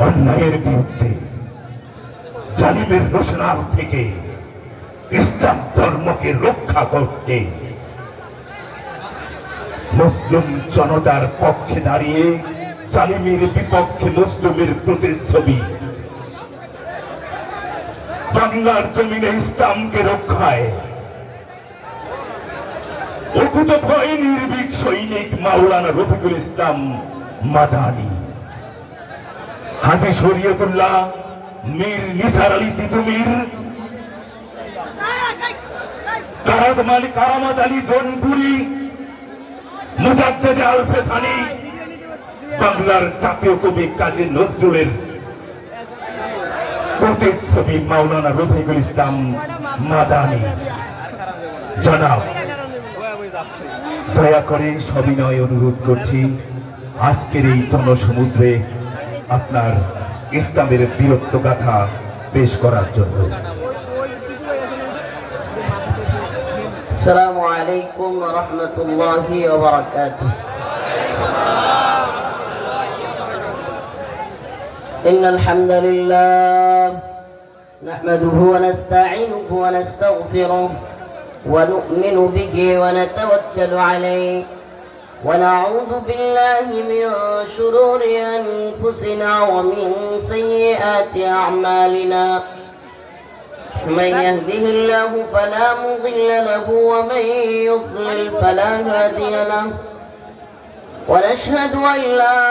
অন্যায়ের বিরুদ্ধে, জালিমের রোশনার থেকে ইসলাম ধর্মকে রক্ষা করতে মুসলিম জনতার পক্ষে দাঁড়িয়ে জালিমের বিপক্ষে মুসলিমের প্রতিচ্ছবি। বাংলার জমিনে ইসলামকে রক্ষায় অকুত ভয় নির্ভীক সৈনিক মাওলানা রফিকুল ইসলাম মাদানী, হাজী শরীয়তুল্লাহ মীর নিসার আলী তিতুমীর, কারামত আলী জনপুরি, মুজাদ্দেদ আল ফেসানি, বাংলার জাতীয় কবি কাজী নজরুলের প্রতিচ্ছবি মাওলানা রফিকুল ইসলাম মাদানী। জনাব, দয়া করে সবিনয় অনুরোধ করছি আজকের এই জনসমুদ্রে আপনার ইসলামের বীরত্ব গাথা পেশ করার জন্য। আসসালামু আলাইকুম ওয়া রাহমাতুল্লাহি ওয়া বারাকাতুহু। ইন্নাল হামদালিল্লাহ নাহমাদুহু ওয়া নাস্তাঈনুহু ওয়া নাস্তাগফিরুহু ওয়া নু'মিনু বিহি ওয়া নাতাওয়াক্কালু আলাইহি ওয়া না'উযু বিল্লাহি মিন শুরুরি আনফুসিনা ওয়া মিন সাইয়্যাতি আ'মালিনা। من يهده الله فلا مضل له ومن يضلل فلا هادي له ونشهد أن لا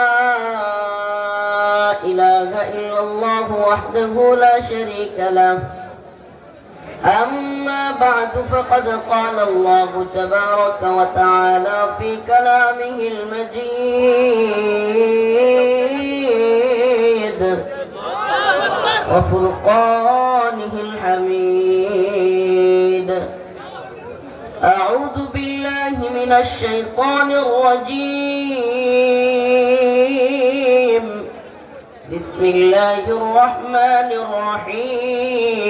إله إلا الله وحده لا شريك له. أما بعد فقد قال الله تبارك وتعالى في كلامه المجيد وفرقانه الحميد. أعوذ بالله من الشيطان الرجيم. بسم الله الرحمن الرحيم.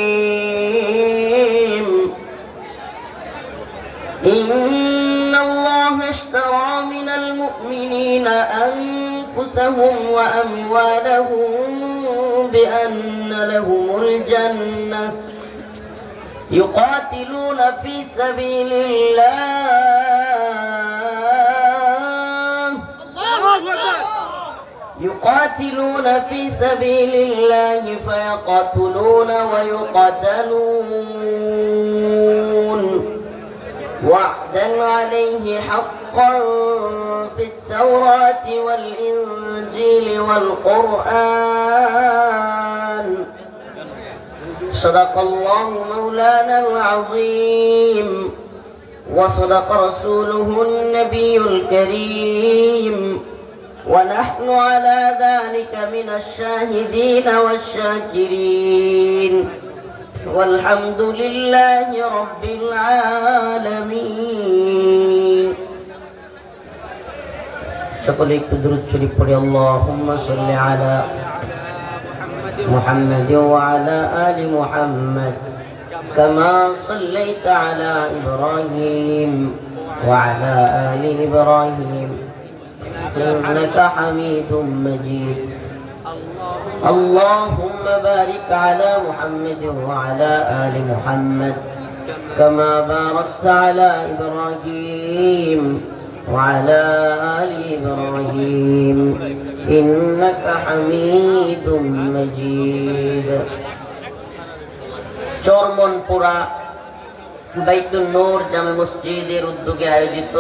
إن الله اشترى من المؤمنين أنفسهم وأموالهم بأن لهم الجنة يقاتلون في سبيل الله فيقتلون ويقتلون وعدا عليه حقا في التوراة والإنجيل والقرآن. صدق الله مولانا العظيم وصدق رسوله النبي الكريم ونحن على ذلك من الشاهدين والشاكرين والحمد لله رب العالمين. সকলে একটু দুরূদ শরীফ পড়ি। আল্লাহুম্মা সাল্লি আলা محمد وعلى آل محمد كما صليت على إبراهيم وعلى آل إبراهيم إنك حميد مجيد. اللهم بارك على محمد وعلى آل محمد كما باركت على إبراهيم وعلى آل إبراهيم إنك حميد مجيد. চরমনপুরা বাইতুন নূর জামে মসজিদের উদ্যোগে আয়োজিত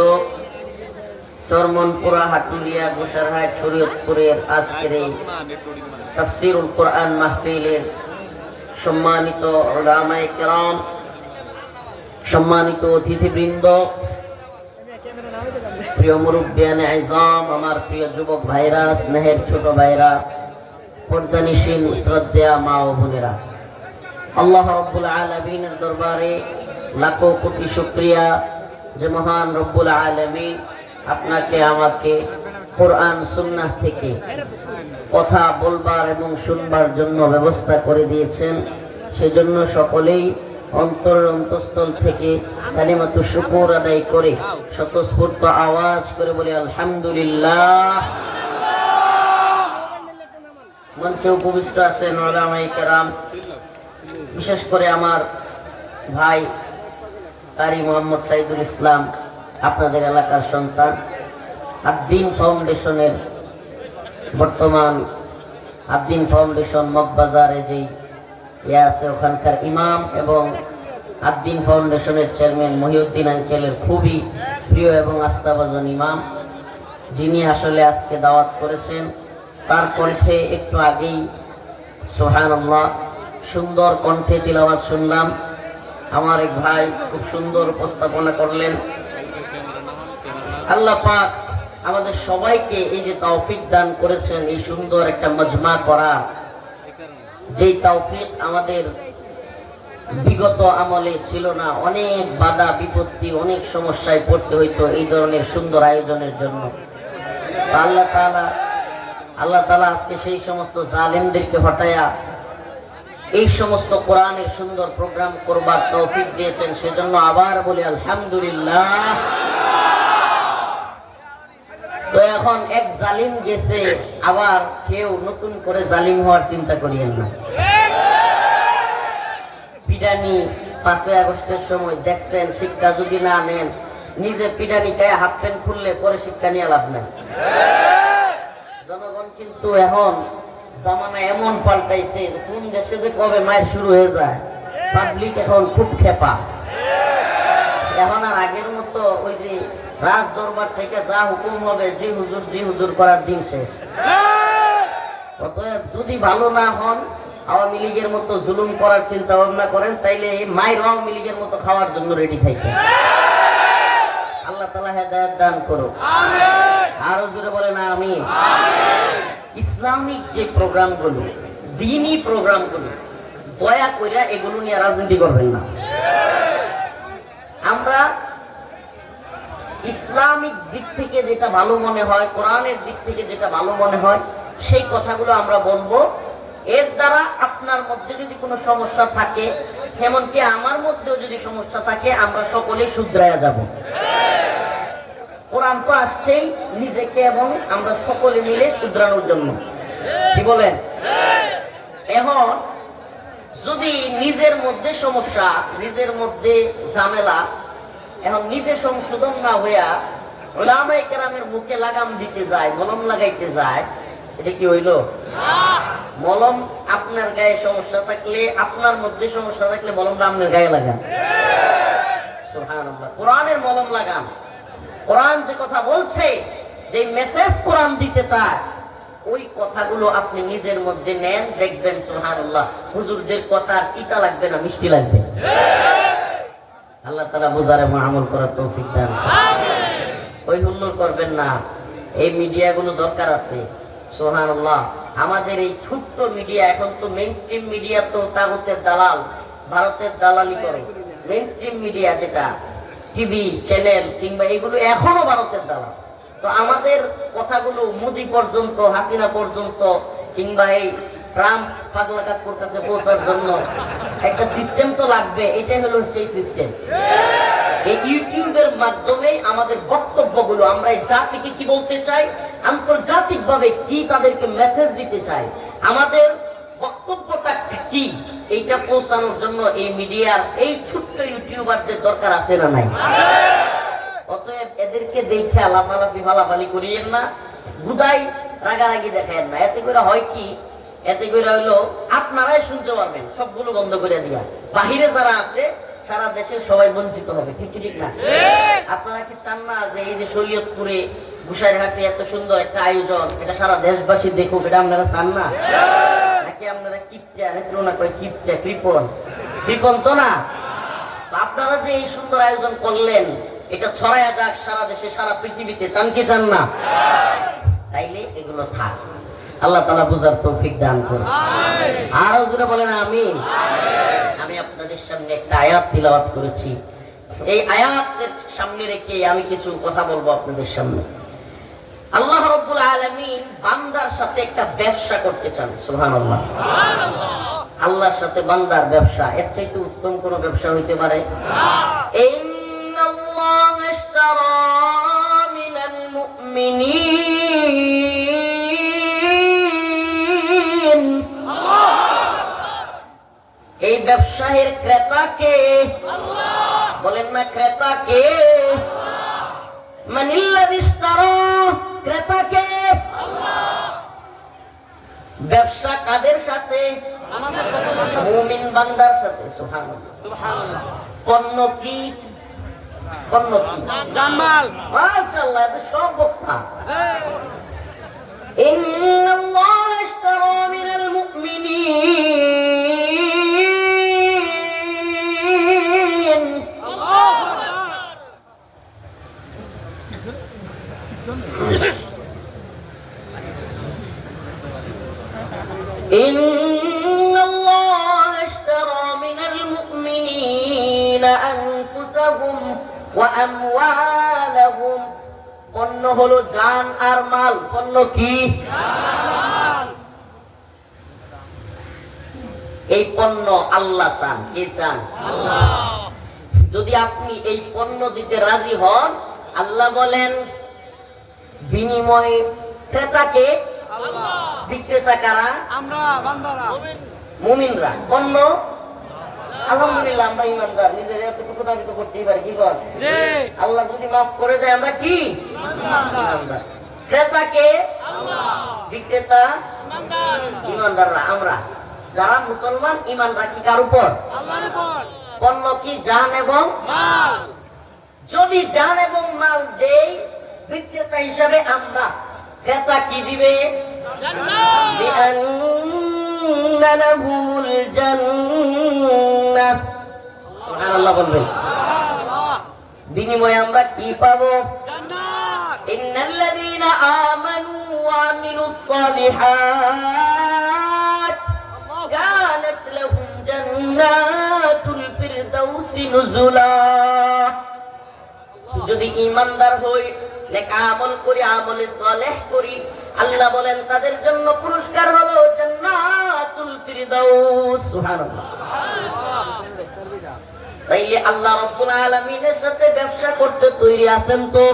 চরমনপুরা হাটুলিয়া গোসারহাট শরীয়তপুরের আজকের এই তাফসীরুল কোরআন মাহফিলের সম্মানিত উলামায়ে কেরাম, সম্মানিত অতিথিবৃন্দ, প্রিয় মুরব্বিয়ানে আযম, আমার প্রিয় যুবক ভাইরা, স্নেহের ছোট ভাইরা, পর্দানিশীন শ্রদ্ধেয়া মা ও বোনেরা, আল্লাহ রাব্বুল আলামিনের দরবারে লাখো কোটি শুকরিয়া যে মহান রব্বুল আলামিন আপনাকে আমাকে কোরআন সুন্নাহ থেকে কথা বলবার এবং শুনবার জন্য ব্যবস্থা করে দিয়েছেন। সেজন্য সকলেই অন্তরের অন্তঃস্থল থেকে কালিমাতু শুকর আদায় করে স্বতঃস্ফূর্ত আওয়াজ করে বলি আলহামদুলিল্লাহ। মঞ্চে উপবিষ্ট আছেন উলামায়ে কেরাম, বিশেষ করে আমার ভাই কারি মোহাম্মদ সাইদুল ইসলাম, আপনাদের এলাকার সন্তান, আদ্দিন ফাউন্ডেশনের বর্তমান আদ্দিন ফাউন্ডেশন মগবাজারে যেই আছে ওখানকার ইমাম এবং আদ্দিন ফাউন্ডেশনের চেয়ারম্যান মহিউদ্দিন আঙ্কেলের খুবই প্রিয় এবং আস্থাভাজন ইমাম, যিনি আসলে আজকে দাওয়াত করেছেন। তার কণ্ঠে একটু আগেই সুবহানাল্লাহ সুন্দর কণ্ঠে তিলাওয়াত শুনলাম। আমার এক ভাই খুব সুন্দর উপস্থাপনা করলেন। আল্লাহ পাক আমাদের সবাইকে এই যে তৌফিক দান করেছেন এই সুন্দর একটা মজমা করা, যেই তৌফিক আমাদের বিগত আমলে ছিল না। অনেক বাধা বিপত্তি, অনেক সমস্যায় পড়তে হইতো এই ধরনের সুন্দর আয়োজনের জন্য। আল্লাহ তাআলা আজকে সেই সমস্ত জালেমদেরকে হটায়া এই সমস্ত কোরআনের সুন্দর প্রোগ্রাম করবার তৌফিক দিয়েছেন, সেজন্য আবার বলি আলহামদুলিল্লাহ। তো এখন এক জালিম গেছে, আবার কেউ নতুন করে জালিম হওয়ার চিন্তা করিয়েন না। পিডানি 5 আগস্টের সময় দেখছেন, শিক্ষা যদি না নেন, নিজে পিডানি গায়ে হাফ প্যান্ট খুললে পরে শিক্ষা নিয়ে লাভ নাই। জনগণ কিন্তু এখন জামানা এমন পাল্টাইছে, কোন দেশে যে কবে মায়ের শুরু হয়ে যায়। পাবলিক এখন খুব খেপা। এখন আর আগের মতো ওই যে রাজ দরবার থেকে যা হুকুম হবে জি হুজুর করার দিন শেষ। অতএব যদি ভালো না হন, আওয়ামী লীগের মতো জুলুম করার চিন্তা ভাবনা করেন, তাইলে মায়ের আওয়ামী লীগের মতো খাওয়ার জন্য রেডি থাকেন। আল্লাহ তাআলা হেদায়েত দান করুক। আরো জোরে বলেন আমিন। ইসলামিক যে প্রোগ্রামগুলো, দ্বীনি প্রোগ্রামগুলো, দয়া কইরা এগুলো নিয়ে রাজনীতি করবেন না। আমরা ইসলামিক দিক থেকে যেটা ভালো মনে হয়, কোরআনের দিক থেকে যেটা ভালো মনে হয়, সেই কথাগুলো আমরা বলবো। এর দ্বারা আপনার মধ্যে যদি কোনো সমস্যা থাকে, এমনকি আমার মধ্যেও যদি সমস্যা থাকে, আমরা সকলেই শুধরায়া যাব। কোরআন তো আসছেই নিজেকে এবং আমরা সকলে মিলে শুধরানোর জন্য, কি বলেন? এখন যদি নিজের মধ্যে সমস্যা, নিজের মধ্যে ঝামেলা, এখন নিজে সংশোধন না হইয়া উলামায়ে কেরামের মুখে লাগাম দিতে যায়, মলম লাগাইতে যায়, এটা কি হইল? মলম আপনার গায়ে সমস্যা থাকলে, আপনার মধ্যে সমস্যা থাকলে মলমটা আপনার গায়ে লাগান। সুবহানাল্লাহ। কোরআনের মলম লাগান। কোরআন যে কথা বলছে, যে মেসেজ কোরআন দিতে চায়, ওই কথাগুলো আপনি নিজের মধ্যে নেন, দেখবেন সুবহানাল্লাহ হুজুরদের কথা তিতা লাগবে না, মিষ্টি লাগবে। আল্লাহ তাআলা বুঝার এবং আমল করার তৌফিক দান করুন। ওই হুল্লোড় করবেন না। এই মিডিয়াগুলো দরকার আছে। সুবহানাল্লাহ। আমাদের এই ছোট্ট মিডিয়া, এখন তো মেইনস্ট্রিম মিডিয়া তো তাগুতের দালাল, ভারতের দালালি করে। মেইনস্ট্রিম মিডিয়া যেটা টিভি চ্যানেল কিংবা এগুলো এখনো ভারতের দালাল। তো আমাদের কথাগুলো মোদি পর্যন্ত, হাসিনা পর্যন্ত, কিংবা এই ট্রাম্প পাগলা কাজ করতেছে পৌঁছার জন্য একটা সিস্টেম তো লাগবে। এটাই হলো সেই সিস্টেম। এই ইউটিউবের মাধ্যমে আমাদের বক্তব্যগুলো, আমরা এই জাতিকে কি বলতে চাই, আন্তর্জাতিকভাবে কি তাদেরকে মেসেজ দিতে চাই, আমাদের বক্তব্যটা কি, এইটা পৌঁছানোর জন্য এই মিডিয়ার এই ছোট্ট ইউটিউবারদের দরকার আছে না নাই? অতএব এদেরকে দেখে লাফালাফি ফালাফালি করিয়েন না, বুঝাই রাগারাগি দেখেন না। এতে করে হয় কি, এতে করে হইলো আপনারাই শুনতে পারবেন, সবগুলো বন্ধ করে দিয়া। বাহিরে যারা আছে সারা দেশের সবাই বঞ্চিত হবে। ঠিক ঠিক না? আপনারা কি চান না যে এই যে শরীয়তপুরে গুসাইরহাটে এত সুন্দর একটা আয়োজন, এটা সারা দেশবাসী দেখুক? এটা আপনারা চান না? নাকি আপনারা কিপটা, না কয় কিপটা, কৃপন তো না? আপনারা যে এই সুন্দর আয়োজন করলেন, এটা ছড়ায়া যাক সারা দেশে, সারা পৃথিবীতে, চান কি চান না? তাইলে এগুলো থাক। আল্লাহ তাআলা বুঝার তৌফিক দান করুন। আরো জোরে বলেন আমিন। আমি আপনাদের সামনে একটা আয়াত তিলাওয়াত করেছি। এই আয়াতের সামনে রেখে আমি কিছু কথা বলবো আপনাদের সামনে। আল্লাহ রাব্বুল আলামিন বান্দার সাথে একটা ব্যবসা করতে চান। সুবহানাল্লাহ। আল্লাহর সাথে বান্দার ব্যবসা, এর চাইতে উত্তম কোন ব্যবসা হইতে পারে? ইন্নাল্লাহ ইশতারা মিনাল মুমিনিন ব্যবসায়ের ক্রেতা কে? বলেন না ক্রেতা কে? মানিল্লাযী ইশতারা, ক্রেতা কে? ব্যবসা কাদের সাথে? আমাদের সাথে। মুমিন বান্দার সাথে। সুবহানাল্লাহ। সুবহানাল্লাহ। পণ্য কি? পণ্য কি? জানমাল। মাশাআল্লাহ, এটা সব কথা। ইন্নাল্লাহ ইশতারা মিনাল মুমিনিন। আল্লাহু আকবার। ইন্নাল্লাহ ইশতারা মিনাল মুমিনিনা আনফুসাহুম ওয়া আমওয়ালাহুম। পণ্য হলো জান আর মাল। পণ্য কি? এই পণ্য আল্লাহ চান। কে চান? যদি আপনি এই পণ্য দিতে রাজি হন, আল্লাহ বলেন বিনিময়ে ক্রেতাকে, বিক্রেতা কারা? আমরা বান্দারা। মুমিনরা। পণ্য আলহামদুলিল্লাহ আমরা ইমানদার, নিজের এতটুকু দাবি তো করতেই পারি। কি কর? জি। আল্লাহ যদি মাফ করে দেয় আমরা কি? ইমানদার। ক্রেতাকে, বিক্রেতা ইমানদাররা আমরা। যারা মুসলমান ইমান রাখি কার উপর? আল্লাহর উপর। পণ্য কি? জান এবং মাল। যদি জান এবং মাল দেই বিক্রেতা হিসাবে আমরা, ক্রেতা কি দিবে? জান্নাত। বিআন্না লাহুল জান্নাহ। সুবহানাল্লাহ বলবেন। আল্লাহ। বিনিময়ে আমরা কি পাবো? জান্নাত। ইন্নাল্লাযীনা আমানু ওয়া আমিলুস সালিহাত কানাত লাহুম জান্নাতুল ফিরদাউসি নুজুলা। যদি ঈমানদার হই, নেক আমল করি, আমলে সালেহ করি, আল্লাহ বলেন তাদের জন্য পুরস্কার হলো জান্নাতুল ফিরদাউস। সুবহানাল্লাহ। তাইলে আল্লাহ রাব্বুল আলামিনের সাথে ব্যবসা করতে তৈরি আছেন তো?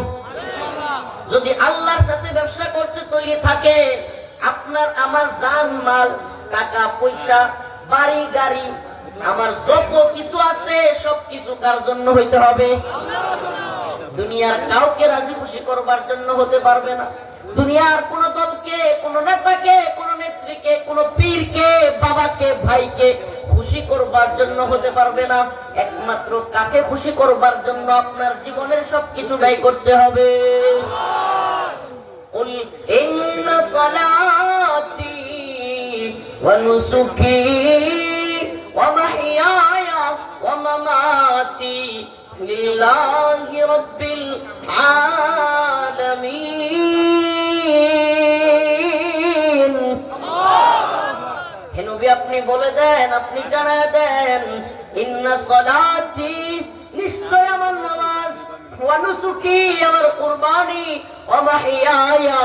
যদি আল্লাহর সাথে ব্যবসা করতে তৈরি থাকে, আপনার আমার জান মাল, টাকা পয়সা, বাড়ি গাড়ি, আমার যত কিছু আছে সব কিছু কার জন্য হইতে হবে? দুনিয়ার কাউকে রাজি খুশি করবার জন্য হতে পারবে না। দুনিয়ার কোন দলকে, কোন নেতাকে, কোন নেত্রীকে, কোন পীরকে, বাবাকে, ভাইকে খুশি করবার জন্য হতে পারবে না। একমাত্র কাকে খুশি করবার জন্য আপনার জীবনের সবকিছু ব্যয় করতে হবে। قل إن صلاتي ونسكي ومحياي ومماتي لله رب العالمين। হে নবী আপনি বলে দেন, আপনি জানায় দেন, ইন্না সালাতি, নিশ্চয় আমার নামাজ, ওয়া নুসুকি, আমার কুরবানি, ওয়া মাহিয়ায়া,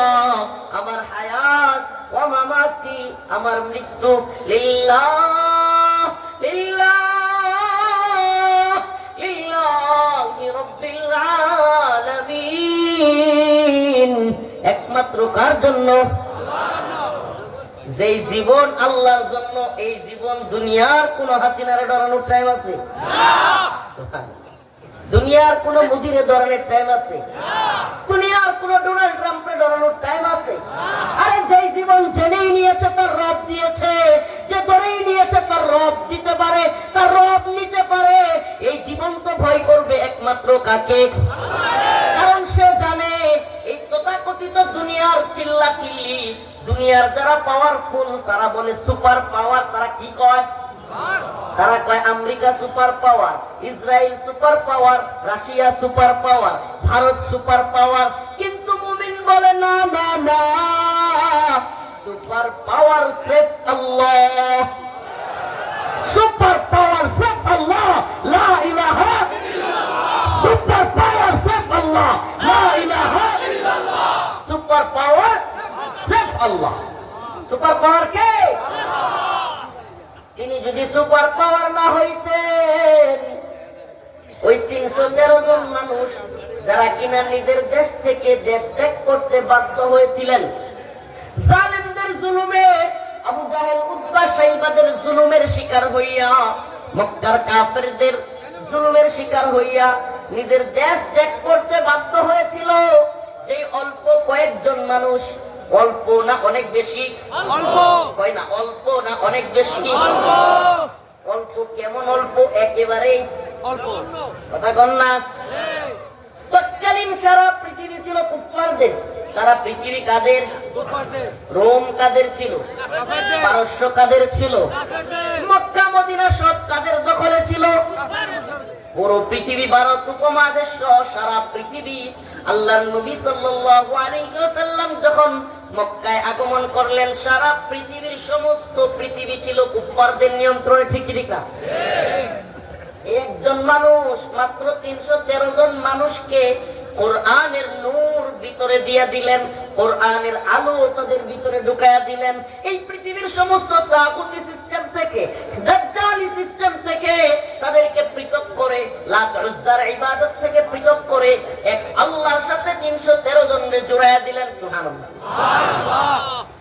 আমার হায়াত, ওয়া মামাতি, আমার মৃত্যু, লিল্লাহ লিল্লাহ লিল্লাহি রাব্বিল আলামিন। একমাত্র কার জন্য? যেই জীবন আল্লাহর জন্য, এই জীবন দুনিয়ার কোন হাসিনারে ডরানোর টাইম আছে? দুনিয়ার কোন মুদিরে ডরানোর টাইম আছে? দুনিয়ার কোন ডোনাল্ড ট্রাম্পে ডরানোর টাইম আছে? আরে যেই জীবন জেনেই নিয়েছে তার রব দিয়েছে, যে ধরেই নিয়েছে তার রব দিতে পারে, তার রব নিতে পারে। এই জীবন তো ভয় করবে একমাত্র কাকে? কারণ সে জানে এই তথাকথিত দুনিয়ার চিল্লা চিল্লি, দুনিয়ার যারা পাওয়ারফুল তারা বলে সুপার পাওয়ার। তারা কি কয়? তারা কয় America super power, Israel super power, Russia super power, Bharat super power. কিন্তু মুমিন বলে না না না, সুপার পাওয়ার সির্ফ আল্লাহ। সুপার পাওয়ার সির্ফ আল্লাহ, লা ইলাহা ইল্লাল্লাহ। সুপার পাওয়ার সির্ফ আল্লাহ, লা ইলাহা ইল্লাল্লাহ। সুপার পাওয়ার সির্ফ আল্লাহ। সুপার পাওয়ার কে? তিনি যদি সুপার পাওয়ার না হইতেন, ওই 313 জন মানুষ যারা কিনা নিজের দেশ থেকে দেশ ত্যাগ করতে বাধ্য হয়েছিলেন, জালেমদের জুলুমে, আবু জাহেল, উতবা, সাইবাদের জুলুমের শিকার হইয়া মক্কার কাফেরদের জুলুমের শিকার হইয়া নিজের দেশ ত্যাগ করতে বাধ্য হয়েছিল। যে অল্প কয়েকজন মানুষ, অল্প না অনেক বেশি? অল্প। কয় না অল্প না অনেক বেশি? অল্প। অল্প কেমন অল্প? একেবারেই অল্প। কথা কন না। এই, তৎকালীন সারা পৃথিবী ছিল কুফফারদের। সারা পৃথিবী কাদের? কুফফারদের। রোম কাদের ছিল? কাফেরদের। পারস্য কাদের ছিল? কাফেরদের। মক্কা মদিনা সব কাদের দখলে ছিল? কাফের মুশরিক। পুরো পৃথিবী, ভারত উপমহাদেশ সহ সারা পৃথিবী। আল্লাহর নবী সাল্লাল্লাহু আলাইহি ওয়াসাল্লাম যখন মক্কায় আগমন করলেন, সারা পৃথিবীর সমস্ত পৃথিবী ছিল কুফফারদের নিয়ন্ত্রণে। ঠিক কি ঠিক না? একজন মানুষ, মাত্র 313 জন মানুষকে কোরআনের নূর ভিতরে দিয়া দিলেন, কোরআনের আলো তাদের ভিতরে ঢুকায়া দিলেন। এই পৃথিবীর সমস্ত তাগুতি সিস্টেম থেকে, দাজ্জালি সিস্টেম থেকে তাদেরকে পৃথক করে, লাত উজ্জার ইবাদত থেকে পৃথক করে এক আল্লাহর সাথে 313 জনকে জোড়ায়া দিলেন। সুবহানাল্লাহ।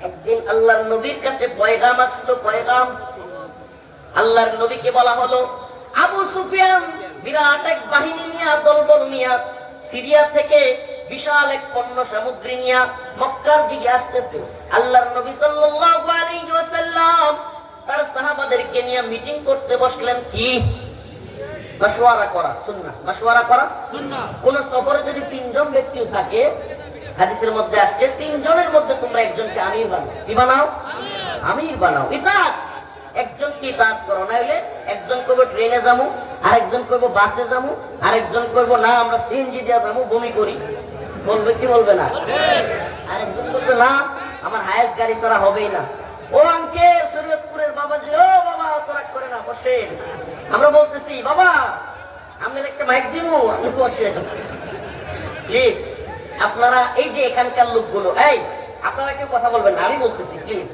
একদিন আল্লাহর নবীর কাছে পয়গাম আসলো, পয়গাম। আল্লাহর নবীকে বলা হলো, আবু সুফিয়ান বিরাট এক বাহিনী নিয়ে, দলবল নিয়ে সিরিয়া থেকে বিশাল এক পণ্য সামগ্রী নিয়ে মক্কার দিকে আসতেছে। আল্লাহর নবী সাল্লাল্লাহু আলাইহি ওয়াসাল্লাম তার সাহাবাদেরকে নিয়ে মিটিং করতে বসলেন। কি? মাশওয়ারা করা, সুন্নাহ। মাশওয়ারা করা সুন্নাহ। কোন সফরে যদি 3 জন ব্যক্তিও থাকে, হাদিসের মধ্যে আসছে 3 জনের মধ্যে তোমরা একজনকে আমির বানাও। কি বানাও? আমির বানাও। ইতাআত। একজনকে ইতাআত করো, নাইলে একজন কইবো ট্রেনে যাবো, আরেকজন কইবো বাসে যাবো, আরেকজন কইবো না আমরা সিএনজি দিয়ে যাবো, বমি করি। বলবে কি বলবে না? আরেকজন বলবে না আমার হায়েস্ট গাড়ি ছাড়া হবেই না। ও আঙ্কেল, শরীয়তপুরের বাবাজি, ও বাবা অত রাগ করে না, বসেন। আমরা বলতেছি বাবা আমি একটা মাইক দিব, আপনি বসেন প্লিজ। আপনারা এই যে এখানকার লোকগুলো, এই আপনারা কেউ কথা বলবেন না, আমি বলতেছি প্লিজ।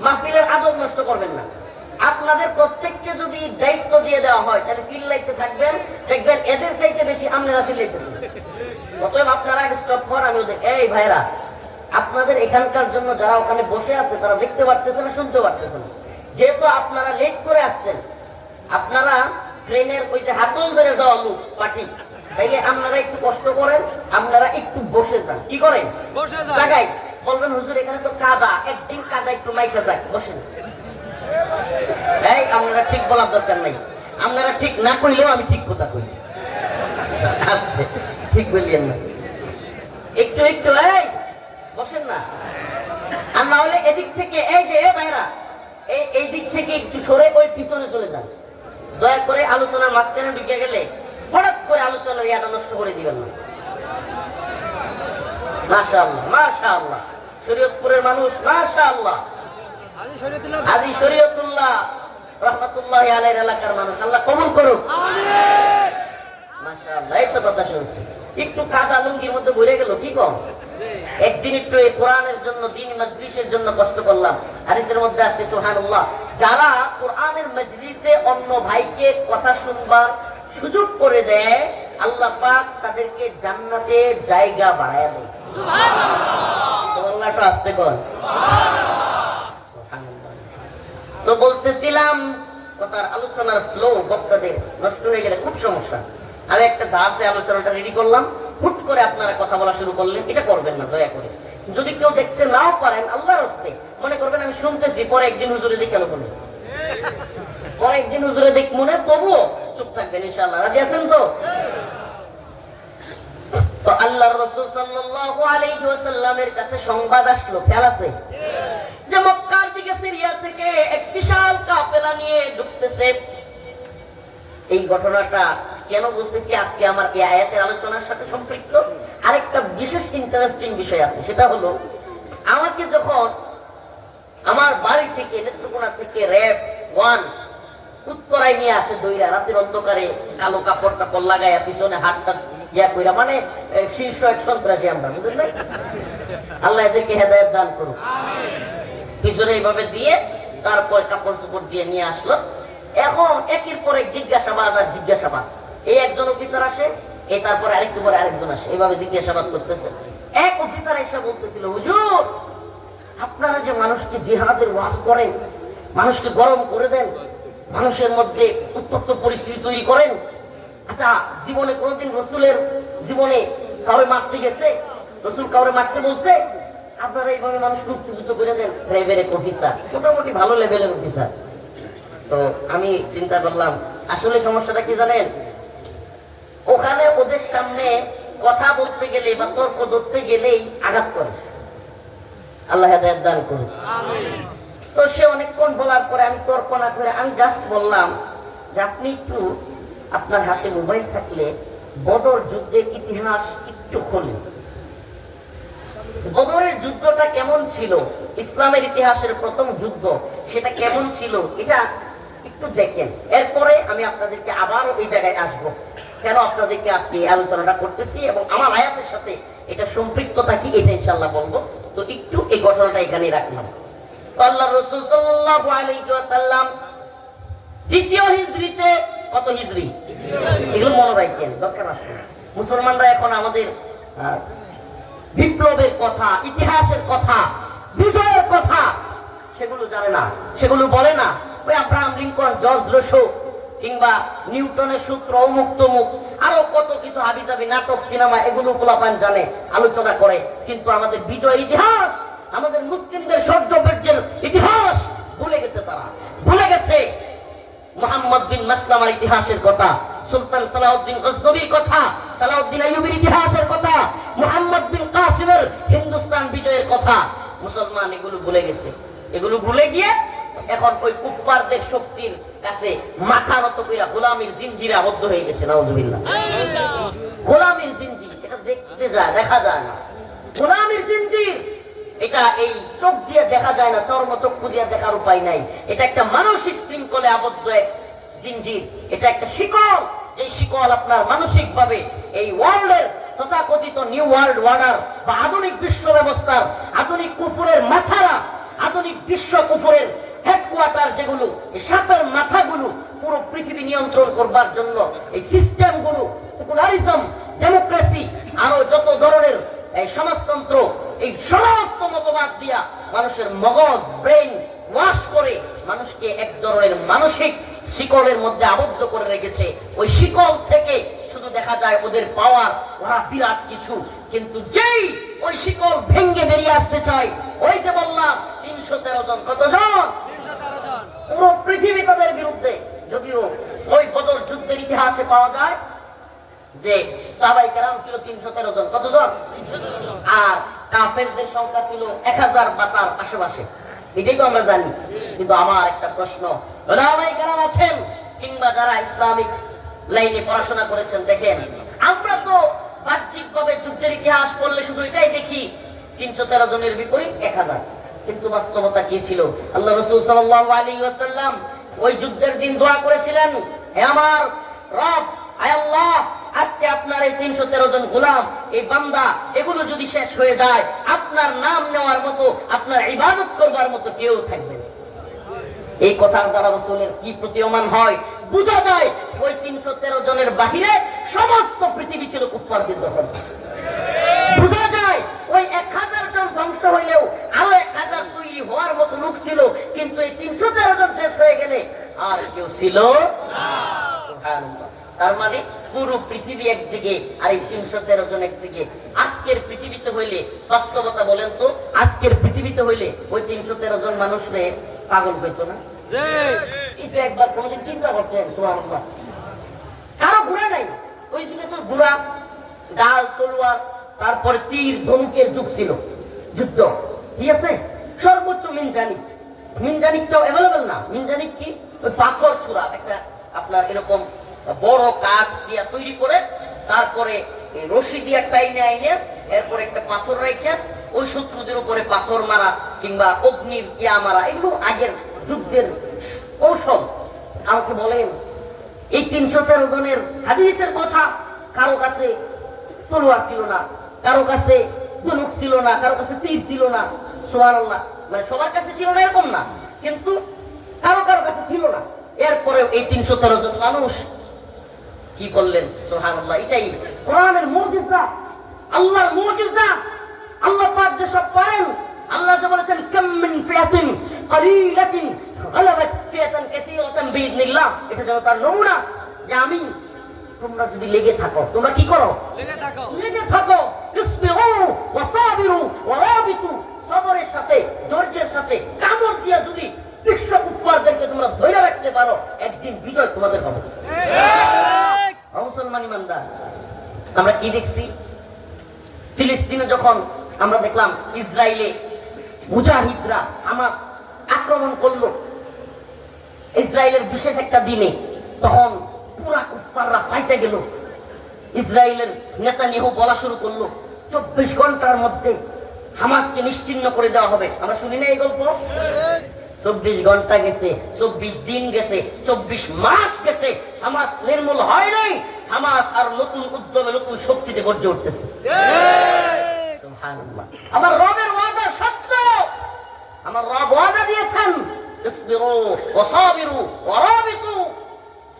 মাহফিলের আদব নষ্ট করবেন না। আপনাদের প্রত্যেককে যদি দায়িত্ব দিয়ে দেওয়া হয় তাহলে চিল্লাইতে থাকবেন, দেখবেন এদের চাইতে বেশি আপনারা চিল্লাইতেছেন। অতএব আপনারা আগে স্টপ করেন। আমি ওদের, এই ভাইরা আপনাদের এখানকার জন্য যারা ওখানে বসে আছে তারা দেখতে পারতেছে না, শুনতে পারতেছে না। যেহেতু আপনারা লেট করে আসছেন, আপনারা ট্রেনের ওই যে হাতল ধরে যাওয়া লোক পার্টি, তাইলে আপনারা একটু কষ্ট করেন, আপনারা একটু বসে যান। কি করেন? বসে যান। জায়গায় বলবেন হুজুর এখানে তো কাদা, একদিন কাদা একটু মাইকা যায়, বসেন। এই আপনারা ঠিক বলার দরকার নাই, আপনারা ঠিক না কইলেও আমি ঠিক কথা কই। আস্তে, ঠিক বললেন না, একটু একটু এই বসেন না। আর না হলে এদিক থেকে এই যে ভাইরা এই দিক থেকে একটু সরে ওই পিছনে চলে যান। দয়া করে আলোচনার মাঝখানে ঢুকে গেলে হঠাৎ করে আলোচনার ইয়াটা নষ্ট করে দিবেন না। মাশাআল্লাহ, মাশাআল্লাহ। শরীয়তপুরের মানুষ, মাশাআল্লাহ। আলী শরীয়তুল্লাহ। আলী শরীয়তুল্লাহ রাহমাতুল্লাহি আলাইহির এলাকার মানুষ, আল্লাহ কবুল করুক। আমিন। মাশাআল্লাহ। এই তো কথা শুনছি। একটু কাদা লুঙ্গির মধ্যে ভরে গেল, কি কম? একদিন একটু এই কোরআনের জন্য, দিন মজলিসের জন্য কষ্ট করলাম। হাদিসের মধ্যে আসছে সুবহানাল্লাহ, যারা কোরআনের মজলিসে অন্য ভাইকে কথা শুনবার সুযোগ করে দেয়, আল্লাহ পাক তাদেরকে জান্নাতে জায়গা বাড়ায় দেয়। সুবহানাল্লাহ। আল্লাহটা আসতে কোন। সুবহানাল্লাহ। তো বলতেছিলাম কথার আলোচনার ফ্লো বক্তাদের নষ্ট হয়ে গেলে খুব সমস্যা। আমি একটা ধাসে আলোচনাটা রেডি করলাম, হুট করে আপনারা কথা বলা শুরু করলেন, এটা করবেন না দয়া করে। যদি কেউ দেখতে নাও পারেন, আল্লাহর হস্তে মনে করবেন আমি শুনতেছি, পরে একদিন হুজুরে দেখে কেন বলে, পরে একদিন হুজুরে দেখ মনে, তবুও চুপ থাকবেন ইনশাআল্লাহ। রাজি আছেন তো? তো আল্লাহর রাসূল সাল্লাল্লাহু আলাইহি ওয়াসাল্লামের কাছে সংবাদ আসলো, খেয়াল আছে, যে মক্কার দিকে সিরিয়া থেকে এক বিশাল কাফেলা নিয়ে ঢুকতেছে। এই ঘটনাটা কেন বলতেছি, আজকে আমার এই আয়াতের আলোচনার সাথে সম্পৃক্ত আরেকটা বিশেষ ইন্টারেস্টিং বিষয় আছে। সেটা হলো, আমাকে যখন আমার বাড়ি থেকে, নেত্রকোনা থেকে র‍্যাব 1 উত্তরায় নিয়ে আসে দইরা, রাতের অন্ধকারে কালো কাপড় টাপড় লাগাইয়া পিছনে হাতটা ইয়া কইরা, মানে শীর্ষ এক সন্ত্রাসী আমরা, বুঝলেন না? আল্লাহ এদেরকে হেদায়েত দান করুক। পিছনে এইভাবে দিয়ে তারপর কাপড় চোপড় দিয়ে নিয়ে আসলো। এখন একের পর এক জিজ্ঞাসাবাদ আর জিজ্ঞাসাবাদ। এই একজন অফিসার আসে, এই তারপরে আরেকটু পরে আরেকজন আসে, এইভাবে জিজ্ঞাসাবাদ করতেছে। এক অফিসার এসে বলতেছিল, হুজুর আপনারা যে মানুষকে জিহাদের ওয়াজ করেন, মানুষকে গরম করে দেন, মানুষের মধ্যে উত্তপ্ত পরিস্থিতি তৈরি করেন। আচ্ছা, জীবনে কোনোদিন রসুলের জীবনে কাউরে মারতে গেছে? রসুল কাউরে মারতে বলছে? আপনারা এইভাবে মানুষকে উত্তেজিত করে দেন। প্রাইভেট অফিসার, মোটামুটি ভালো লেভেলের অফিসার। তো আমি চিন্তা করলাম আসলে সমস্যাটা কি জানেন, ওখানে ওদের সামনে কথা বলতে গেলে বা তর্ক ধরতে গেলেই আঘাত করে। আল্লাহ হেদায়েত দান করুন। তো সে অনেকক্ষণ বলার পরে আমি তর্ক না করে আমি জাস্ট বললাম যে আপনি একটু আপনার হাতে মোবাইল থাকলে বদর যুদ্ধের ইতিহাস একটু খোলেন। বদরের যুদ্ধটা কেমন ছিল, ইসলামের ইতিহাসের প্রথম যুদ্ধ, সেটা কেমন ছিল এটা একটু দেখেন। এরপরে আমি আপনাদেরকে আবার এই জায়গায় আসবো, কেন আপনাদেরকে আজকে এই আলোচনাটা করতেছি এবং আমার আয়াতের সাথে এটা সম্পৃক্ততা কি এটা ইনশাআল্লাহ বলবো। তো একটু এই ঘটনাটা এখানে রাখলাম। আল্লাহর রাসূল সাল্লাল্লাহু আলাইহি ওয়াসাল্লাম দ্বিতীয় হিজরিতে, কত হিজরি এগুলো মনে রাখেন, দরকার আছে। মুসলমানরা এখন আমাদের বিপ্লবের কথা, ইতিহাসের কথা, বিজয়ের কথা সেগুলো জানে না, সেগুলো বলে না। ওই আব্রাহাম লিঙ্কন, জর্জ রোসো কিংবা নিউটনের সূত্র, অমুক তমুক আরো কত কিছু হাবিজাবি নাটক, সিনেমা, এগুলো পোলাপান জানে, আলোচনা করে। কিন্তু আমাদের বিজয় ইতিহাস, আমাদের মুসলিমদের শৌর্যবীর্যের ইতিহাস ভুলে গেছে। তারা ভুলে গেছে মুহাম্মদ বিন মাসলামার ইতিহাসের কথা, সুলতান সালাউদ্দিন গজনবীর কথা, সালাউদ্দিন আইয়ুবীর ইতিহাসের কথা, মুহাম্মদ বিন কাসিমের হিন্দুস্তান বিজয়ের কথা। মুসলমান এগুলো ভুলে গেছে। এগুলো ভুলে গিয়ে এখন ওই কুফফারদের শক্তির কাছে মাথা নত কইরা গোলামীর জিনজিরে আবদ্ধ হয়ে গেছে। নাউজুবিল্লাহ। গোলামীর জিনজির, এটা দেখতে যায়, দেখা যায় না। গোলামীর জিনজির, এটা এই চোখ দিয়ে দেখা যায় না, চর্মচক্ষু দিয়ে দেখার উপায় নাই। এটা একটা মানসিক শৃঙ্খলে আবদ্ধ এক জিনজির, এটা একটা শিকল, যে শিকল আপনার মানসিক ভাবে এই ওয়ার্ল্ডের তথাকথিত নিউ ওয়ার্ল্ড অর্ডার বা আধুনিক বিশ্ব ব্যবস্থার, আধুনিক কুফুরের মাথারা, আধুনিক বিশ্ব কুফুরের হেডকোয়ার্টার যেগুলো, এই সাপের মাথাগুলো পুরো পৃথিবী নিয়ন্ত্রণ করবার জন্য এই সিস্টেমগুলো, সেকুলারিজম, ডেমোক্রেসি, আরো যত ধরনের এই সমাজতন্ত্র, এই সমস্ত মতবাদ দিয়া মানুষের মগজ, ব্রেন ওয়াশ করে মানুষকে এক ধরনের মানসিক শিকলের মধ্যে আবদ্ধ করে রেখেছে। ওই শিকল থেকে শুধু দেখা যায় ওদের পাওয়ার, ওরা বিরাট কিছু। কিন্তু যেই ওই শিকল ভেঙ্গে বেরিয়ে আসতে চায়, ওই যে বললাম 313 জন, কতজন? পুরো পৃথিবী তাদের বিরুদ্ধে। যদিও ওই বদর যুদ্ধের ইতিহাসে পাওয়া যায় যে সাহাবায়ে কেরাম ছিল 313 জন, কতজন? আর কাফেরদের সংখ্যা ছিল 1000 আশেপাশে, এটাই তো আমরা জানি। কিন্তু আমার একটা প্রশ্ন, ওলামায়ে কেরাম আছেন কিংবা যারা ইসলামিক লাইনে পড়াশোনা করেছেন, দেখেন আমরা তো বাহ্যিকভাবে যুদ্ধের ইতিহাস পড়লে শুধু এটাই দেখি 313 জনের বিপরীত 1000। কিন্তু বাস্তবতা কি ছিল? আল্লাহ রাসূল সাল্লাল্লাহু আলাইহি ওয়াসাল্লাম ওই যুদ্ধের দিন দোয়া করেছিলেন, হে আমার রব, আয় আল্লাহ, আজকে আপনার এই 313 জন গোলাম, এই বান্দা, এগুলো যদি শেষ হয়ে যায়, আপনার নাম নেওয়ার মতো, আপনার ইবাদত করবার মতো কেউ থাকবে না। এই কথার দ্বারা রাসূলের কি প্রতীয়মান হয়, বোঝা যায় ওই 313 জনের বাহিরে সমস্ত পৃথিবী ছিল কুফফারদের দখল। বোঝা যায় ওই 1000 জন ধ্বংস হইলেও আরো 1000 তৈরি হওয়ার মতো লোক ছিল। কিন্তু এই 313 জন শেষ হয়ে গেলে আর কেউ ছিল না। সুবহানাল্লাহ। তার মানে পুরো পৃথিবী একদিকে আর এই 313 জন একদিকে। আজকের পৃথিবীতে হইলে, বাস্তবতা বলেন তো, আজকের পৃথিবীতে হইলে ওই 313 জন মানুষরে পাগল হইতো না? এটা একবার কোনদিন চিন্তা করছেন? সুবহানাল্লাহ। কারো ঘোড়া নাই, ওই যুগে তো ঘোড়া, ডাল, তলোয়ার, তারপরে তীর, ধনুকের যুগ ছিল, যুদ্ধ, ঠিক আছে? সর্বোচ্চ মিনজানিক, মিনজানিকটাও অ্যাভেলেবল না। মিনজানিক কি? ওই পাথর ছোড়া, একটা আপনার এরকম বড় কাঠ দিয়া তৈরি করে, তারপরে রশি দিয়া টাইনে আইনে, এরপরে একটা পাথর রাখেন, ওই শত্রুদের উপরে পাথর মারা কিংবা অগ্নির ইয়া মারা, এগুলো আগের যুদ্ধের কৌশল। আমাকে বলেন, এই 313 জনের হাদিসের কথা, কারো কাছে তলোয়ার ছিল না, কারো কাছে ধনুক ছিল না, কারো কাছে তীর ছিল না। সুবহানাল্লাহ। মানে সবার কাছে ছিল না এরকম না, কিন্তু কারো কারো কাছে ছিল না। এরপরে এই 313 জন মানুষ কি করলেন? সুবহানাল্লাহ। এটাই কোরআনের মুজিজা, আল্লাহর মুজিজা। আল্লাহ পাক যে সব পারেন। আল্লাহ যে বলেছেন, কাম মিন ফিয়াতিন ক্বালিলাতিন গালাবাত ফিয়াতান কাসীরাতান বিইذনিল্লাহ, এটা যেন তার নমুনা যে আমি তোমরা যদি লেগে থাকো, তোমরা কি করো? লেগে থাকো। লেগে থাকো। ইসবিরু ওয়াসাবিরু ওয়ারাবিতু, সবরের সাথে ধৈর্যের সাথে কামড় দিয়া যদি বিশ্ব কুফফারদেরকে তোমরা ধরে রাখতে পারো, একদিন বিজয় তোমাদের হবে। ঠিক। মুসলমান ইমানদার, আমরা কি দেখছি? ফিলিস্তিনে যখন আমরা দেখলাম ইসরায়েলে মুজাহিদরা হামাস আক্রমণ করলো ইসরায়েলের বিশেষ একটা দিনে, তখন পুরা কুফফাররা ফাইটে গেল। ইসরায়েলের নেতানিয়াহু বলা শুরু করলো 24 ঘন্টার মধ্যে হামাসকে নিশ্চিহ্ন করে দেওয়া হবে। আমরা শুনি না এই গল্প? 24 ঘন্টা গেছে, 24 দিন গেছে, 24 মাস গেছে, হামাস নির্মূল হয় নাই। হামাস আর নতুন উদ্যমে নতুন শক্তিতে গর্জে উঠতেছে। সুবহানাল্লাহ। আমার রবের ওয়াদা সত্য। আমার রব ওয়াদা দিয়েছেন, ইসবিরু ওয়াসাবিরু ওয়ারাবিতু,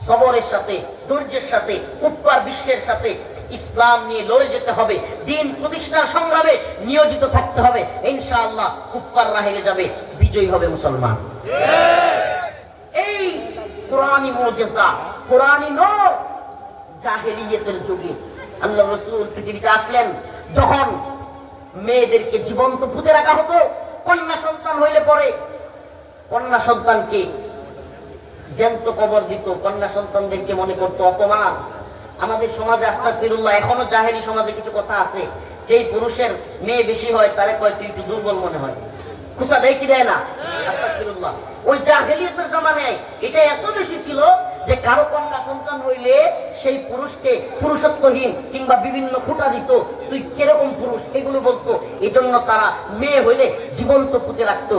সবরের সাথে ধৈর্যের সাথে কুফফার বিশ্বের সাথে ইসলাম নিয়ে লড়ে যেতে হবে, দ্বীন প্রতিষ্ঠার সংগ্রামে নিয়োজিত থাকতে হবে। ইনশাআল্লাহ কুফফাররা হেরে যাবে, বিজয়ী হবে মুসলমান। এই কোরআনী মুজিজা, কোরআনী নূর। জাহেলিয়াতের যুগে আল্লাহ রাসূল পৃথিবীতে আসলেন, যখন মেয়েদেরকে জীবন্ত পুঁতে রাখা হতো, কন্যা সন্তান হইলে পরে কন্যা সন্তানকে জ্যান্ত কবর দিত, কন্যা সন্তানদেরকে মনে করতো অপমান। আমাদের সমাজে আস্তাগফিরুল্লাহ, এখনো জাহেলি সমাজে কিছু কথা আছে, যেই পুরুষের মেয়ে বেশি হয় তারে কয় তুই একটু দুর্বল মনে হয়, খুশা দেয় কি দেয় না? আস্তাগফিরুল্লাহ। ওই জাহেলিয়াতের জামানায় এটা এত বেশি ছিল যে কারো কন্যা সন্তান হইলে সেই পুরুষকে পুরুষত্বহীন কিংবা বিভিন্ন খুঁটা দিত, তুই কিরকম পুরুষ, এগুলো বলতো। এই জন্য তারা মেয়ে হইলে জীবন্ত পুঁতে রাখতো।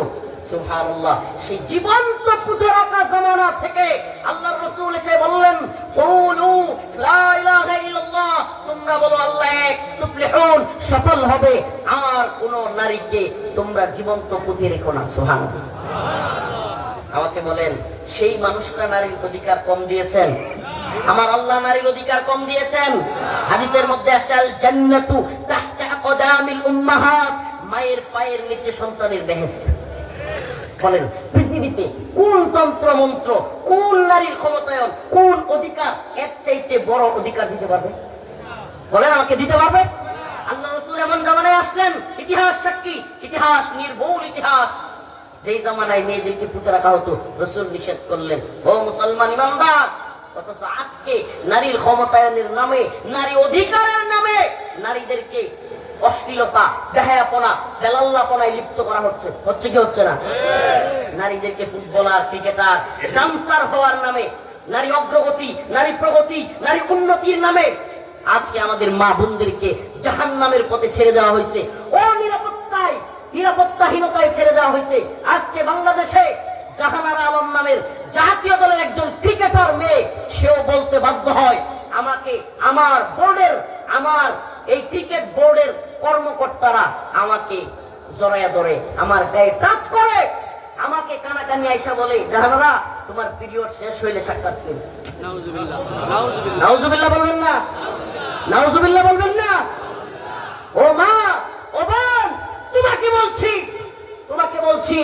সুবহানাল্লাহ। সেই জীবন্ত পুঁতে রাখা জামানা থেকে আল্লাহর রাসূল এসে বললেন, কুলু লা ইলাহা ইল্লাল্লাহ, তোমরা বলো আল্লাহ এক, তুফলিহুন, সফল হবে। আর কোন নারীকে তোমরা জীবন্ত পুঁতে রেখো না। সুবহানাল্লাহ। আমাকে বলেন, সেই মানুষটা নারীর অধিকার কম দিয়েছেন? আমার আল্লাহ নারীর অধিকার কম দিয়েছেন? হাদিসের মধ্যে আসছে, আল জান্নাতু তাহতা আকদামিল উম্মাহাত, মায়ের পায়ের নিচে সন্তানের বেহেশত। বলেন, পৃথিবীতে কোন তন্ত্র মন্ত্র, কোন নারীর ক্ষমতায়ন, কোন অধিকার এর চাইতে বড় অধিকার দিতে পারবে? বলেন, আমাকে দিতে পারবে? আল্লাহ রাসূল এমন জামানায় আসলেন, ইতিহাস সাক্ষী, ইতিহাস নির্ভুল ইতিহাস, যেই জামানায় মেয়েদেরকে পুঁতে রাখা হতো, রাসূল নিষেধ করলেন। ও মুসলমান ইমানদার, অথচ আজকে নারীর ক্ষমতায়নের নামে, নারী অধিকারের নামে নারীদেরকে অশ্লীলতা, বেহায়াপনা, বেলাল্লাপনায় লিপ্ত করা হচ্ছে। হচ্ছে কি হচ্ছে না? নারীদেরকে ফুটবলার, ক্রিকেটার, ডান্সার হওয়ার নামে, নারী অগ্রগতি, নারী প্রগতি, নারী উন্নতির নামে আজকে আমাদের মা বোনদেরকে জাহান্নামের পথে ছেড়ে দেওয়া হয়েছে। অনিরাপত্তায়, নিরাপত্তাহীনতায় ছেড়ে দেওয়া হয়েছে। আজকে বাংলাদেশে জাহানারা আলম নামের জাতীয় দলের একজন ক্রিকেটার মেয়ে, সেও বলতে বাধ্য হয়, আমাকে আমার বোর্ডের, আমার এই ক্রিকেট বোর্ডের কর্মকর্তারা আমাকে জড়াইয়া ধরে, আমার গায়ে টাচ করে, আমাকে কানাকানি আইসা বলে, জাহানারা তোমার পিরিয়ড শেষ হইলে সাক্ষাৎ করবে। নাউজুবিল্লাহ, নাউজুবিল্লাহ, নাউজুবিল্লাহ বলবেন না? নাউজুবিল্লাহ বলবেন না? ও মা, ও বোন, তোমাকে বলছি, তোমাকে বলছি,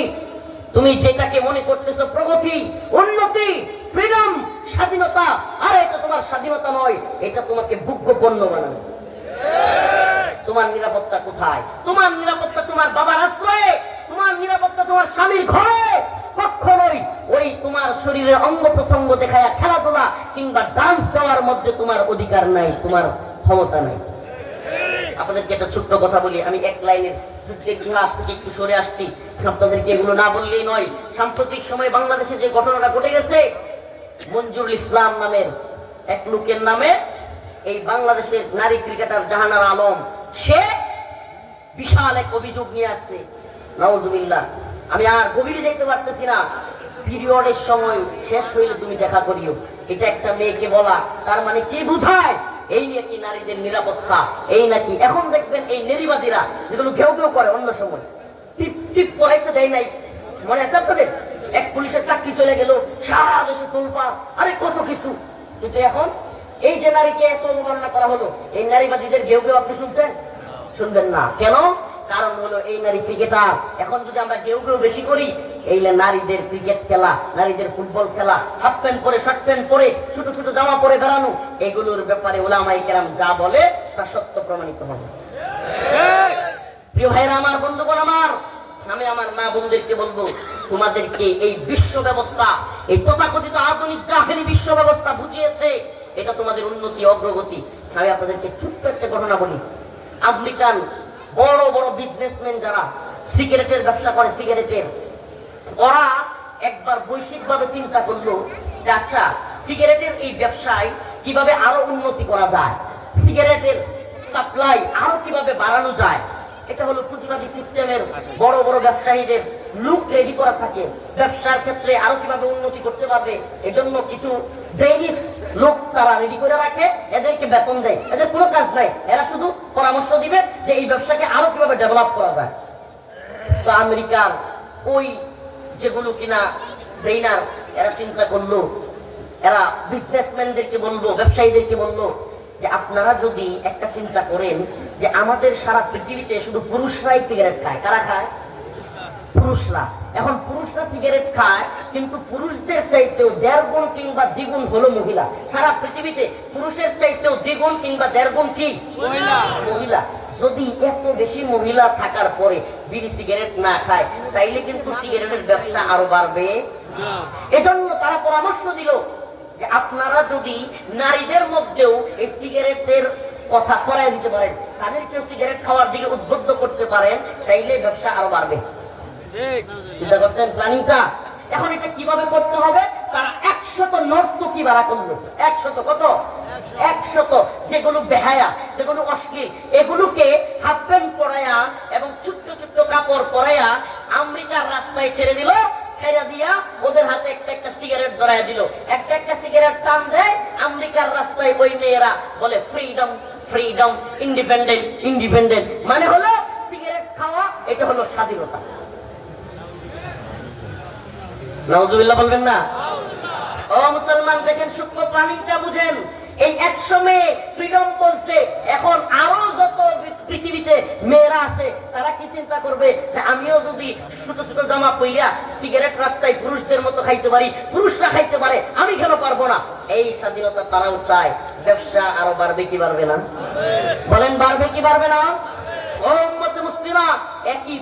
তুমি যেটাকে মনে করতেছো প্রগতি, উন্নতি, ফ্রিডম, স্বাধীনতা, আর এটা তোমার স্বাধীনতা নয়, এটা তোমাকে ভোগ্য পণ্য বানানো। তোমার নিরাপত্তা কোথায়? তোমার নিরাপত্তা তোমার বাবার আশ্রয়ে, তোমার নিরাপত্তা তোমার স্বামীর ঘরে, কখনোই ওই তোমার শরীরের অঙ্গ প্রত্যঙ্গ দেখায়া খেলাধুলা কিংবা ডান্স দেওয়ার মধ্যে তোমার অধিকার নাই, তোমার ক্ষমতা নাই। আপনাদেরকে একটা ছোট্ট কথা বলি, আমি এক লাইনের যুদ্ধের ইতিহাস থেকে একটু সরে আসছি, আপনাদেরকে এগুলো না বললেই নয়। সাম্প্রতিক সময়ে বাংলাদেশে যে ঘটনাটা ঘটে গেছে, মঞ্জুরুল ইসলাম নামের এক লোকের নামে এই বাংলাদেশের নারী ক্রিকেটার জাহানারা আলম, সে বিশাল এক অভিযোগ নিয়ে আসছে। নাউজুবিল্লাহ। আমি আর গভীরে যেতে পারতেছি না। পিরিয়ডের সময় শেষ হইলে তুমি দেখা করিও, এটা একটা মেয়েকে বলা, তার মানে কি বুঝায়? এই নাকি নারীদের নিরাপত্তা, এই নাকি এখন দেখবেন এই নারীবাদীরা যেগুলো ঘেউ ঘেউ করে, অন্য সময় টিপ টিপ করাইতে দেয় নাই, মনে আছে আপনাদের? এক পুলিশের চাকরি চলে গেল, সারা দেশে তোলপাড়, আরে কত কিছু। কিন্তু এখন এই যে নারীকে এত অবমাননা করা হলো, এই নারীবাদীদের ঘেউ ঘেউ আপনি শুনছেন? শুনবেন না। কেন? কারণ হলো এই নারী ক্রিকেটার। এখন যদি আমরা কেউ বেশি করি, এই নারীদের ক্রিকেট খেলা, নারীদের ফুটবল খেলা, হাফ প্যান্ট পরে, শর্ট প্যান্ট পরে, ছোট ছোট জামা পরে বেড়ানো, এগুলোর ব্যাপারে উলামায়ে কেরাম যা বলে তা সত্য প্রমাণিত হবে। প্রিয় ভাইরা আমার, বন্ধুগণ আমার, আমি আমার মা বোনদেরকে বলবো, তোমাদেরকে এই বিশ্ব ব্যবস্থা, এই তথাকথিত আধুনিক জাহেরি বিশ্ব ব্যবস্থা বুঝিয়েছে, এটা তোমাদের উন্নতি, অগ্রগতি। আমি আপনাদেরকে ছোট্ট একটা ঘটনা বলি। আমেরিকান বড় বড় বিজনেসম্যান যারা সিগারেটের ব্যবসা করে, সিগারেটের, ওরা একবার বৈশ্বিকভাবে চিন্তা করলো যে আচ্ছা, সিগারেটের এই ব্যবসায় কিভাবে আরো উন্নতি করা যায়, সিগারেটের সাপ্লাই আরো কিভাবে বাড়ানো যায়। এটা হলো পুঁজিবাদী সিস্টেমের বড় বড় ব্যবসায়ীদের লুক রেডি করা থাকে, ব্যবসার ক্ষেত্রে আরো কিভাবে উন্নতি করতে পারবে, এজন্য কিছু ব্রেইনিস্ট লোক তারা রেডি করে রাখে, এদেরকে বেতন দেয়, এদের কোনো কাজ নাই, এরা শুধু পরামর্শ দিবে যে এই ব্যবসাকে আরো কিভাবে ডেভেলপ করা যায়। তো আমেরিকার ওই যেগুলো কিনা ব্রেইনার, এরা চিন্তা করলো, এরা বিজনেসম্যানদেরকে বললো, ব্যবসায়ীদেরকে বললো যে আপনারা যদি একটা চিন্তা করেন যে আমাদের সারা পৃথিবীতে শুধু পুরুষরাই সিগারেট খায়। কারা খায়? পুরুষরা। এখন পুরুষরা সিগারেট খায়, কিন্তু পুরুষদের চাইতেও 1.5 গুণ কিংবা 2 গুণ হলো মহিলা। সারা পৃথিবীতে পুরুষের চাইতেও 2 গুণ কিংবা 1.5 গুণ কি মহিলা। যদি এত বেশি মহিলা থাকার পরে বিড়ি সিগারেট না খায়, তাইলে কিন্তু সিগারেটের ব্যবসা আরো বাড়বে। এজন্য তারা পরামর্শ দিল যে আপনারা যদি নারীদের মধ্যেও এই সিগারেটের কথা ছড়াই দিতে পারেন, তাদেরকেও সিগারেট খাওয়ার দিকে উদ্বুদ্ধ করতে পারেন, তাইলে ব্যবসা আরো বাড়বে। চিন্তা করতেন প্ল্যানিংটা। এখন এটা কিভাবে করতে হবে? তারা 100 নর্তকী ভাড়া করলো। 100 কত? 100 যেগুলো বেহায়া, যেগুলো অশ্লীল, এগুলোকে হাফ প্যান্ট পরাইয়া এবং ছোট্ট ছোট্ট কাপড় পরাইয়া আমেরিকার রাস্তায় ছেড়ে দিল। ছেড়ে দিয়া ওদের হাতে একটা একটা সিগারেট ধরায় দিল। একটা একটা সিগারেট টান দেয়, আমেরিকার রাস্তায় ওই মেয়েরা বলে ফ্রিডম ফ্রিডম, ইন্ডিপেন্ডেন্ট ইন্ডিপেন্ডেন্ট। মানে হলো সিগারেট খাওয়া, এটা হলো স্বাধীনতা। নাউজুবিল্লাহ বলবেন না? ও মুসলমান, দেখেন সূক্ষ্ম প্ল্যানিংটা বুঝেন। এই 100 মেয়ে ফ্রিডম বলছে, এখন আরো যত পৃথিবীতে মেয়েরা আছে তারা কি চিন্তা করবে যে আমিও যদি ছোট ছোট জামা পইরা সিগারেট রাস্তায় পুরুষদের মতো খাইতে পারি, পুরুষরা খাইতে পারে, আমি কেন পারবো না? এই স্বাধীনতা তারাও চায়। ব্যবসা আরো বাড়বে কি বাড়বে না? বলেন বাড়বে কি বাড়বে না? ও উম্মতে মুসলিমা, একই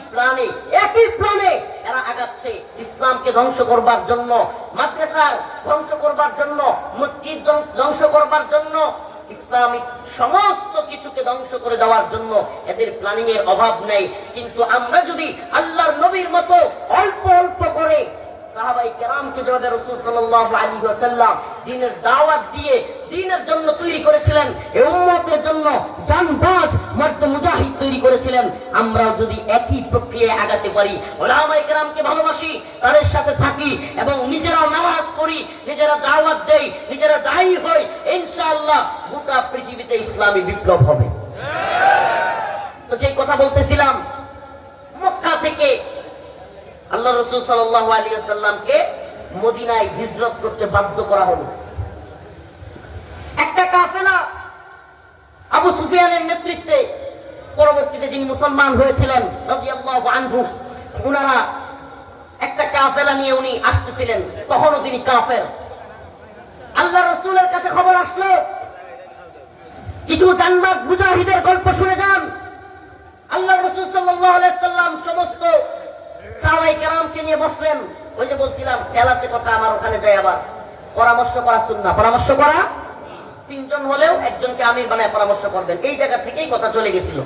প্ল্যানে এরা আগাচ্ছে। ইসলামকে ধ্বংস করবার জন্য, মাদ্রাসার ধ্বংস করবার জন্য, মসজিদ ধ্বংস করবার জন্য, ইসলামিক সমস্ত কিছুকে ধ্বংস করে দেওয়ার জন্য এদের প্ল্যানিং এর অভাব নেই। কিন্তু আমরা যদি আল্লাহর নবীর মতো অল্প অল্প করে সাহাবায়ে কেরামকে যেভাবে রাসূল সাল্লাল্লাহু আলাইহি ওয়াসাল্লাম দ্বীনের দাওয়াত দিয়ে দ্বীনের জন্য তৈরি করেছিলেন, এই উম্মতের জন্য জানবাজ মর্দ মুজাহিদ তৈরি করেছিলেন, আমরাও যদি একই প্রক্রিয়ায় আগাতে পারি, উলামায়ে কেরামকে ভালোবাসি, তাদের সাথে থাকি এবং নিজেরাও নামাজ পড়ি, নিজেরা দাওয়াত দেই, নিজেরা দায়ী হই, ইনশাআল্লাহ গোটা পৃথিবীতে ইসলামী বিপ্লব হবে। তো যে কথা বলতেছিলাম, মক্কা থেকে আল্লাহ রাসূল সাল্লাল্লাহু আলাইহি ওয়াসাল্লামকে মদিনায় হিজরত করতে বাধ্য করা হলো। একটা কাফেলা আবু সুফিয়ানের নেতৃত্বে, পরবর্তীতে যিনি মুসলমান হয়েছিলেন রাদিয়াল্লাহু আনহু, উনারা একটা কাফেলা নিয়ে উনি আসতেছিলেন। তখনও তিনি কাফের। আল্লাহ রাসূলের কাছে খবর আসলো, কিছু জান্নাত মুজাহিদের গল্প শুনে যান। আল্লাহ রাসূল সাল্লাল্লাহু আলাইহি ওয়াসাল্লাম সমস্ত সাহাবায়ে কেরামকে নিয়ে বসলেন। ওই যে বলছিলাম খেলাতে কথা, আমার ওখানে যাই আবার পরামর্শ করা সুন্নাহ। পরামর্শ করা, 3 জন হলেও একজনকে আমির বানায় পরামর্শ করবেন, এই জায়গা থেকেই কথা চলে গেছিল।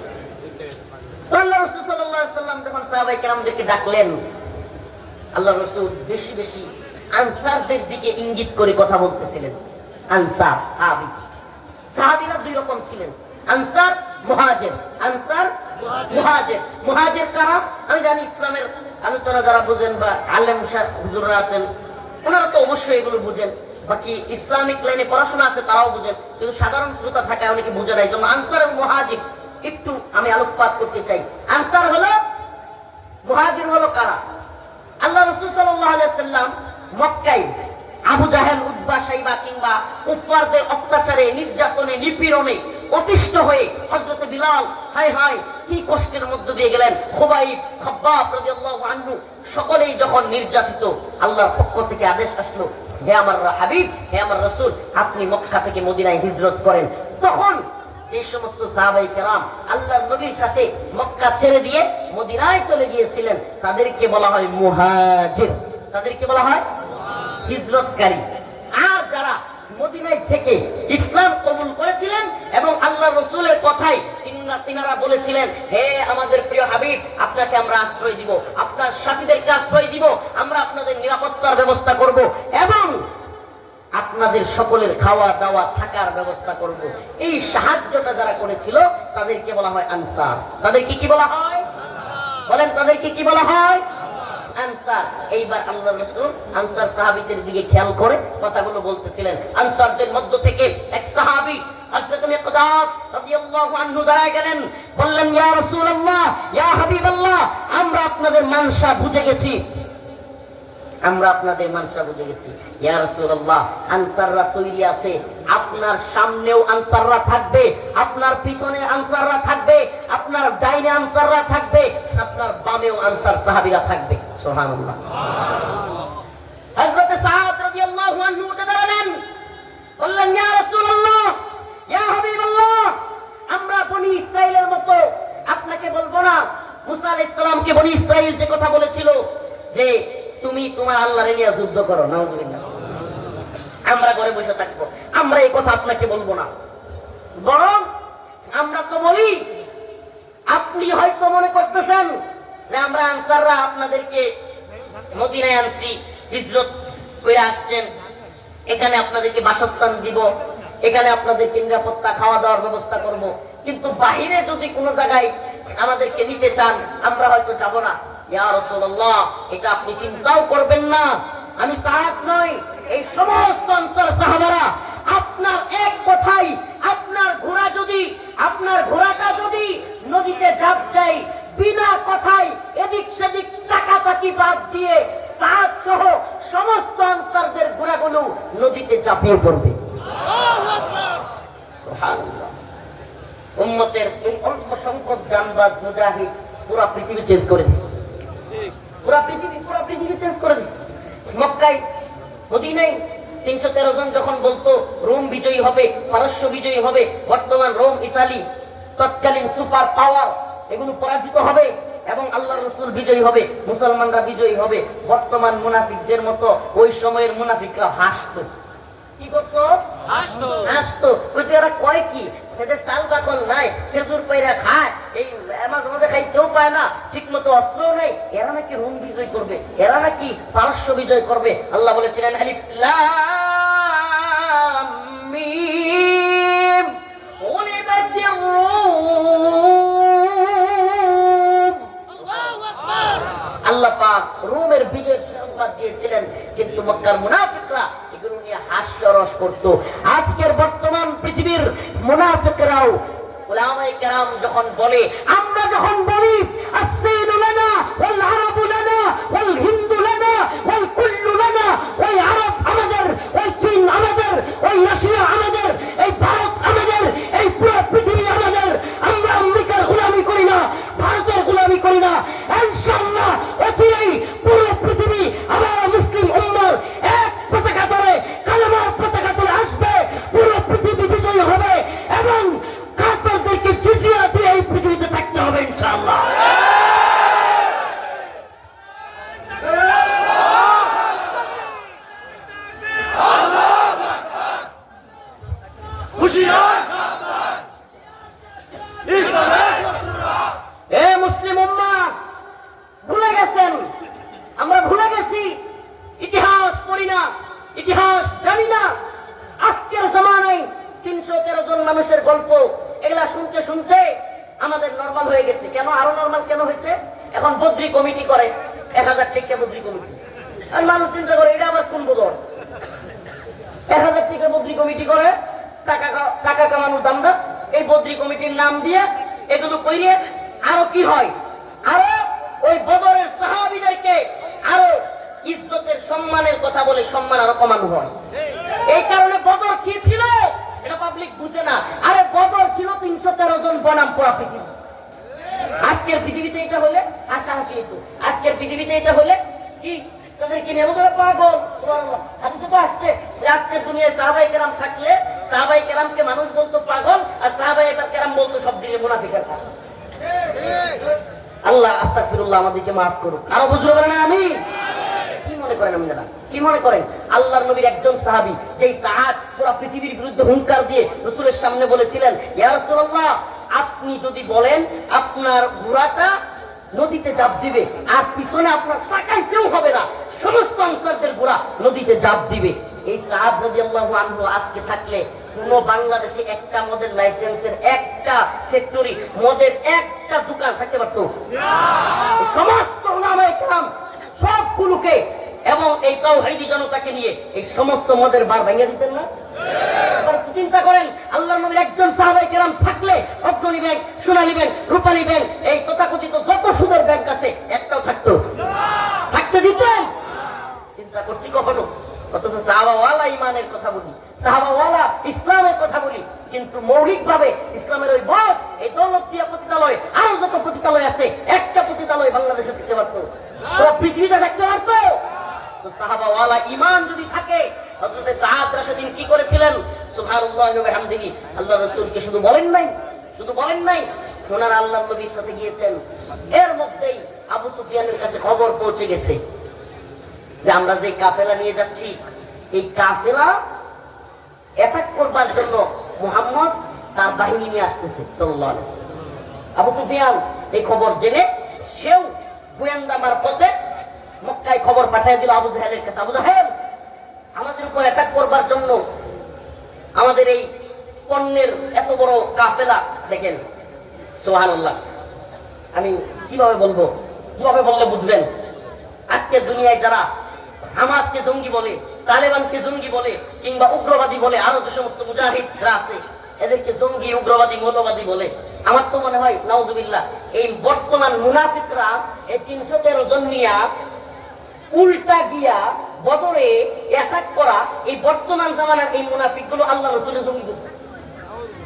আল্লাহ রাসূল সাল্লাল্লাহু আলাইহি ওয়াসাল্লাম যখন সাহাবায়ে কেরামদেরকে ডাকলেন, আল্লাহ রাসূল বেশি বেশি আনসারদের দিকে ইঙ্গিত করে কথা বলতেছিলেন। আনসার সাহাবী, সাহাবীরা 2 রকম ছিলেন, আনসার মুহাজির। আনসার মুহাজির। মুহাজির কারা? আমি জানি ইসলামের আলোচনা যারা বুঝেন বা আলেম হুজুররা আছেন, ওনারা তো অবশ্যই এগুলো বুঝেন, বাকি ইসলামিক লাইনে পড়াশোনা আছে তারাও বুঝেন, কিন্তু সাধারণ শ্রোতা থাকে অনেকে বুঝে না। এই জন্য আনসার এবং মুহাজির একটু আমি আলোকপাত করতে চাই। আনসার হলো, মুহাজির হলো কারা? আল্লাহ রাসূল সাল্লাল্লাহু আলাইহি ওয়াসাল্লাম মক্কায় আবু জাহেল, উতবা, শাইবা কিংবা কুফফারদের অত্যাচারে, নির্যাতনে, নিপীড়নে অতিষ্ঠ হয়ে হযরত বিলাল হায় হায় কি কষ্টের মধ্য দিয়ে গেলেন, খুবাইব, খাব্বাব রাদিয়াল্লাহু আনহু সকলেই যখন নির্যাতিত, আল্লাহর পক্ষ থেকে আদেশ আসলো, হে আমার হাবিব, হে আমার রাসূল, আপনি মক্কা থেকে মদিনায় হিজরত করেন। তখন যে সমস্ত সাহাবায়ে কেরাম আল্লাহর নবীর সাথে মক্কা ছেড়ে দিয়ে মদিনায় চলে গিয়েছিলেন তাদেরকে বলা হয় মুহাজির, তাদেরকে বলা হয় হিজরতকারী। আর যারা মদিনায় থেকে ইসলাম কবুল করেছিলেন এবং আল্লাহ রাসূলের কথাই তিনারা বলেছিলেন, হে আমাদের প্রিয় হাবিব, আপনাকে আমরা আশ্রয় দিব, আপনার সাথীদেরকে আশ্রয় দিব, আমরা আপনাদের নিরাপত্তার ব্যবস্থা করব এবং আপনাদের সকলের খাওয়া দাওয়া থাকার ব্যবস্থা করব। এই সাহায্যটা যারা করেছিল তাদেরকে বলা হয় আনসার। তাদেরকে কি বলা হয় বলেন, তাদেরকে কি বলা হয়? আনসার। এইবার আল্লাহর রাসূল আনসার সাহাবীদের দিকে খেয়াল করে কথাগুলো বলতেছিলেন। আনসারদের মধ্য থেকে এক সাহাবী হযরত মিকদাদ রাদিয়াল্লাহু আনহু দাঁড়ায় গেলেন, বললেন, ইয়া রাসূলুল্লাহ, ইয়া হাবিবাল্লাহ, আমরা আপনাদের মানসা বুঝে গেছি, আমরা আপনাদের মানসা বুঝে গেছি। ইয়া রাসূলুল্লাহ, আনসাররা তৈরি আছে, আপনার সামনেও আনসাররা থাকবে, আপনার পিছনে আনসাররা থাকবে, আপনার ডাইনে আনসাররা থাকবে, আপনার বামেও আনসার সাহাবীরা থাকবে। সুবহানাল্লাহ। হযরত সাদ রাদিয়াল্লাহু আনহু উঠে দাঁড়ালেন, বললেন, ইয়া রাসূলুল্লাহ, ইয়া হাবিবাল্লাহ, আমরা বনি ইসরাইলের মতো আপনাকে বলবো না। মুসা আলাইহিস সালামকে বনি ইসরাইল যে কথা বলেছিল যে তুমি তোমার আল্লাহরে নিয়ে যুদ্ধ করো, নাউযুবিল্লাহ, আমরা ঘরে বসে থাকবো, আমরা এই কথা আপনাকে বলবো না, বরং আমরা তো বলি, আপনি হয়তো মনে করতেছেন যে আমরা আনসাররা আপনাদেরকে মদিনায় আনছি, হিজরত করে আসছেন, এখানে আপনাদেরকে বাসস্থান দিব, এখানে আপনাদেরকে নিরাপত্তা খাওয়া দাওয়ার ব্যবস্থা করব, কিন্তু বাহিরে যদি কোনো জায়গায় আমাদেরকে নিতে চান আমরা হয়তো যাব না। ইয়া রাসূলুল্লাহ, এটা আপনি চিন্তাও করবেন না, আমি সাহাব নই, এই সমস্ত আনসার সাহাবারা আপনার এক কথাই, আপনার ঘোড়াটা যদি নদীতে ঝাঁপ দেয়, বিনা কথাই এদিক সেদিক তাকাতাকি বাদ দিয়ে সাদ সহ সমস্ত আনসারদের ঘোড়াগুলো নদীতে ঝাঁপিয়ে পড়বে। সুবহানাল্লাহ। উম্মতের এই অল্প সংখ্যক জানবাজ মুজাহিদ পুরো পৃথিবী চেঞ্জ করে দিচ্ছে, পুরো পৃথিবী চেঞ্জ করে দিচ্ছে। মক্কায় মদিনায় 313 জন যখন বলতো রোম বিজয়ী হবে, পারস্য বিজয়ী হবে, বর্তমান রোম, ইতালি, তৎকালীন সুপার পাওয়ার, এগুলো পরাজিত হবে এবং আল্লাহর রাসূল বিজয়ী হবে, মুসলমানরা বিজয়ী হবে, বর্তমান মুনাফিকদের মতো ওই সময়ের মুনাফিকরা হাসতো। কি করতো? হাসতো। ওইটা এরা কয় কি, সেটা চাল বাকল নাই, খেজুর পাইরা খায়, এই মাঝে মাঝে খাই কেউ পায় না, ঠিক মতো অস্ত্র নেই, এরা নাকি রোম বিজয় করবে, এরা নাকি পারস্য বিজয় করবে। আল্লাহ বলেছিলেন, আলিফ লাম মিম গুলিবাতির রূম। আল্লাহ পাক রোমের বিজয়ের সংবাদ দিয়েছিলেন, কিন্তু মক্কার মুনাফিকরা এগুলো নিয়ে হাস্যরস করত। আজকের বর্তমান পৃথিবীর মুনাফিকরাও উলামায়ে কেরাম যখন বলে, আমরা যখন বলি আসসাইনু লানা ওয়াল আরাবু লানা ওয়াল হিন্দু লানা ওয়াল কুল্লু লানা, ওই আরব আমাদের, ওই চীন আমাদের, ওই রাশিয়া আমাদের, এই ভারত আমাদের, এই পুরো পৃথিবী আমাদের, আমরা আমেরিকার গোলামি করি না, ভারতের গোলামি করি না, ইনশাআল্লাহ অচিরেই পুরো পৃথিবী আবার মুসলিম উম্মার এক পতাকা তলে, কালেমার পতাকা তলে আসবে, পুরো পৃথিবী বিজয়ী হবে এবং কাফেরদেরকে জিজিয়া দিয়ে এই পৃথিবীতে থাকতে হবে ইনশাআল্লাহ। এ মুসলিম উম্মাহ, ভুলে গেছেন, আমরা ভুলে গেছি, ইতিহাস পড়ি না, ইতিহাস জানি না। আজকের জামানায় 313 জন মানুষের গল্প, এগুলা শুনতে শুনতে আমাদের নরমাল হয়ে গেছে। কেন আরো নরমাল কেন হয়েছে? এখন বদ্রি কমিটি করে, 1000 টাকা বদ্রি কমিটি, আর মানুষ চিন্তা করে এটা আবার কোন বদল, 1000 টাকা বদ্রি কমিটি করে, টাকা কামানোর দান্দা, এই বদ্রি কমিটির নাম দিয়ে এগুলো কইরে আরো কি হয়, আরো ওই বদরের সাহাবীদেরকে আরো ইজ্জতের সম্মানের কথা বলে সম্মান আরো কমানো হয়। এই কারণে বদর কি ছিল এটা পাবলিক বুঝে না। আরে বদর ছিল 313 জন বনাম পুরা পৃথিবী। আজকের পৃথিবীতে এটা হলে হাসাহাসি হতো, আজকের পৃথিবীতে এটা হলে কি তাদেরকে নিয়ে বলতে পাগল। সুবহানাল্লাহ, হাদিসে তো আসছে যে আজকের দুনিয়ায় সাহাবায়ে কেরাম থাকলে সাহাবায়ে কেরামকে মানুষ বলতো পাগল, আর সাহাবায়ে কেরাম বলতো সব দিকে মুনাফিকের কথা। আল্লাহ আস্তাগফিরুল্লাহ, আমাদেরকে মাফ করুন। আরো বুঝলো বলেন আমিন। কি মনে করেন আপনারা, কি মনে করেন আল্লাহর নবীর একজন সাহাবী, যেই সাহাব পুরো পৃথিবীর বিরুদ্ধে হুঙ্কার দিয়ে রাসূলের সামনে বলেছিলেন, ইয়া রাসূলুল্লাহ, আপনি যদি বলেন আপনার ঘোড়াটা নদীতে ঝাঁপ দিবে আর পিছনে আপনার তাকাই কেউ হবে না, সমস্ত আনসারদের ঘোড়া নদীতে ঝাঁপ দিবে, এই সাহাব রাদিয়াল্লাহু আনহু আজকে থাকলে কোন বাংলাদেশে একটা মদের লাইসেন্সের একটা ফ্যাক্টরি, মদের একটা দোকান থাকতে পারতো না। সমস্ত উলামায়ে কেরাম সবগুলোকে এবং এই তাওহীদি জনতাকে নিয়ে এই সমস্ত মদের বার ভেঙে দিতেন না? চিন্তা করেন, আল্লাহর নবীর একজন সাহাবায়ে কেরাম থাকলে অগ্রণী ব্যাংক, সোনালী ব্যাংক, রূপালী ব্যাংক, এই তথাকথিত যত সুদের ব্যাংক আছে একটাও থাকতো থাকতে দিতেন? চিন্তা করছি কখনো? অথচ সাহাবাওয়ালা ইমানের কথা বলি, সাহাবাওয়ালা ইসলামের কথা বলি, কিন্তু মৌলিক ভাবে ইসলামের ওই বোধ, এই দৌলতদিয়া পতিতালয়, আরো যত পতিতালয় আছে, একটা পতিতালয় বাংলাদেশে থাকতে পারতো, পৃথিবীতে থাকতে পারতো? তো সাহাবাওয়ালা ঈমান যদি থাকে, হযরত সাআদ রাশিদিন কি করেছিলেন? সুবহানাল্লাহি ওয়া বিহামদিহি, আল্লাহর রাসূলকে শুধু বলেন নাই, সোনার আল্লাহর নবীর সাথে গিয়েছেন। এর মধ্যেই আবু সুফিয়ানের কাছে খবর পৌঁছে গেছে যে আমরা যে কাফেলা নিয়ে যাচ্ছি, এই কাফেলা অ্যাটাক করবার জন্য মুহাম্মদ তার বাহিনী নিয়ে আসতেছে সাল্লাল্লাহু আলাইহি ওয়াসাল্লাম। আবু সুফিয়ান এই খবর জেনে সেও গোয়েন্দা মারফতে মক্কায় খবর পাঠিয়ে দিল আবু জাহেলের কাছে, আবু জাহেল, আমাদের উপর অ্যাটাক করবার জন্য আমাদের এই পণ্যের এত বড় কাফেলা দেখেন। সুবহানাল্লাহ, আমি কিভাবে বললে বুঝবেন? আজকে দুনিয়ায় যারা হামাসকে জঙ্গি বলে, তালেবানকে জঙ্গি বলে, কিংবা উগ্রবাদী বলে, আরো যে সমস্ত মুজাহিদরা আছে এদেরকে জঙ্গি, উগ্রবাদী, মৌলবাদী বলে, আমার তো মনে হয় নাউজুবিল্লাহ এই বর্তমান মুনাফিকরা এই 313 জন নিয়া উল্টা গিয়া বদরে অ্যাটাক করা এই বর্তমান জামানার এই মুনাফিকগুলো আল্লাহর রাসূলের জঙ্গি করত,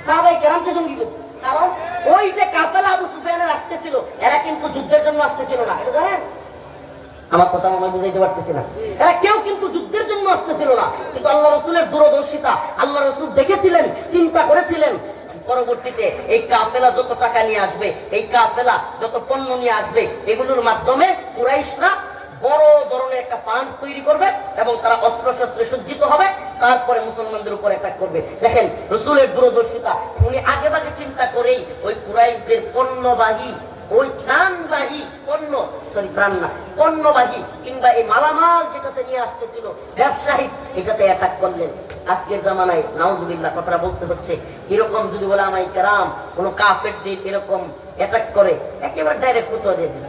সাহাবায়ে কেরামকে জঙ্গি করত। কারণ ওই যে কাফেলা আবু সুফিয়ানের আসতেছিল, এরা কিন্তু যুদ্ধের জন্য আসতেছিল না, এটা জানেন? আমার কথা মনে বুঝাইতে পারতেছি না? এরা কেউ কিন্তু যুদ্ধের জন্য আসতেছিল না, কিন্তু আল্লাহ রাসূলের দূরদর্শিতা, আল্লাহ রাসূল দেখেছিলেন, চিন্তা করেছিলেন পরবর্তীতে এই কাফেলা যত টাকা নিয়ে আসবে, এই কাফেলা যত পণ্য নিয়ে আসবে, এগুলোর মাধ্যমে কুরাইশরা বড় ধরনের একটা ফান্ড তৈরি করবে এবং তারা অস্ত্র শস্ত্রে সজ্জিত হবে, তারপরে মুসলমানদের উপর অ্যাটাক করবে। দেখেন রাসূলের দূরদর্শিতা, উনি আগে ভাগে চিন্তা করেই ওই কুরাইশদের পণ্যবাহী, ওই ত্রাণবাহী পণ্যবাহী কিংবা এই মালামাল যেটাতে নিয়ে আসতেছিল ব্যবসায়িক, এটাতে অ্যাটাক করলেন। আজকের জামানায় নাউজুবিল্লাহ কথাটা বলতে হচ্ছে, এরকম যদি বলে আমায় কেরাম কোন কাফেরদের এরকম অ্যাটাক করে, একেবারে ডাইরেক্ট ফতোয়া দিয়ে দিল।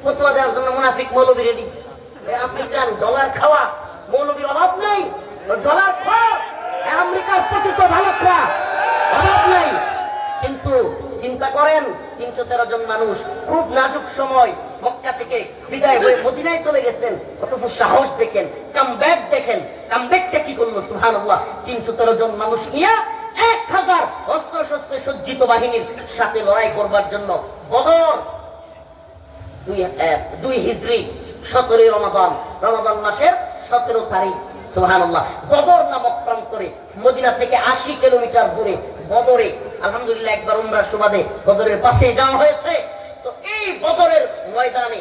ফতোয়া দেওয়ার জন্য মুনাফিক মৌলবী রেডি। আমেরিকান ডলার খাওয়া মৌলবীর অভাব নেই, ডলার খাওয়া আমেরিকার পতিত ভারতরা অভাব নেই। কিন্তু চিন্তা করেন 313 জন মানুষ খুব নাজুক সময় মক্কা থেকে বিদায় হয়ে মদিনায় চলে গেছেন, অথচ সাহস দেখেন, কামব্যাক দেখেন, কামব্যাকটা কি করলো? সুবহানাল্লাহ, 313 জন মানুষ নিয়ে 1000 অস্ত্র শস্ত্রে সজ্জিত বাহিনীর সাথে লড়াই করবার জন্য বদর 2 হিজরি 17 রমাদান মাসের 17 তারিখ, সুবহানাল্লাহ, বদর নামক প্রান্তরে মদিনা থেকে 80 কিলোমিটার দূরে বদরে, আলহামদুলিল্লাহ একবার উমরার সুবাদে বদরের পাশে যাওয়া হয়েছে। তো এই বদরের ময়দানে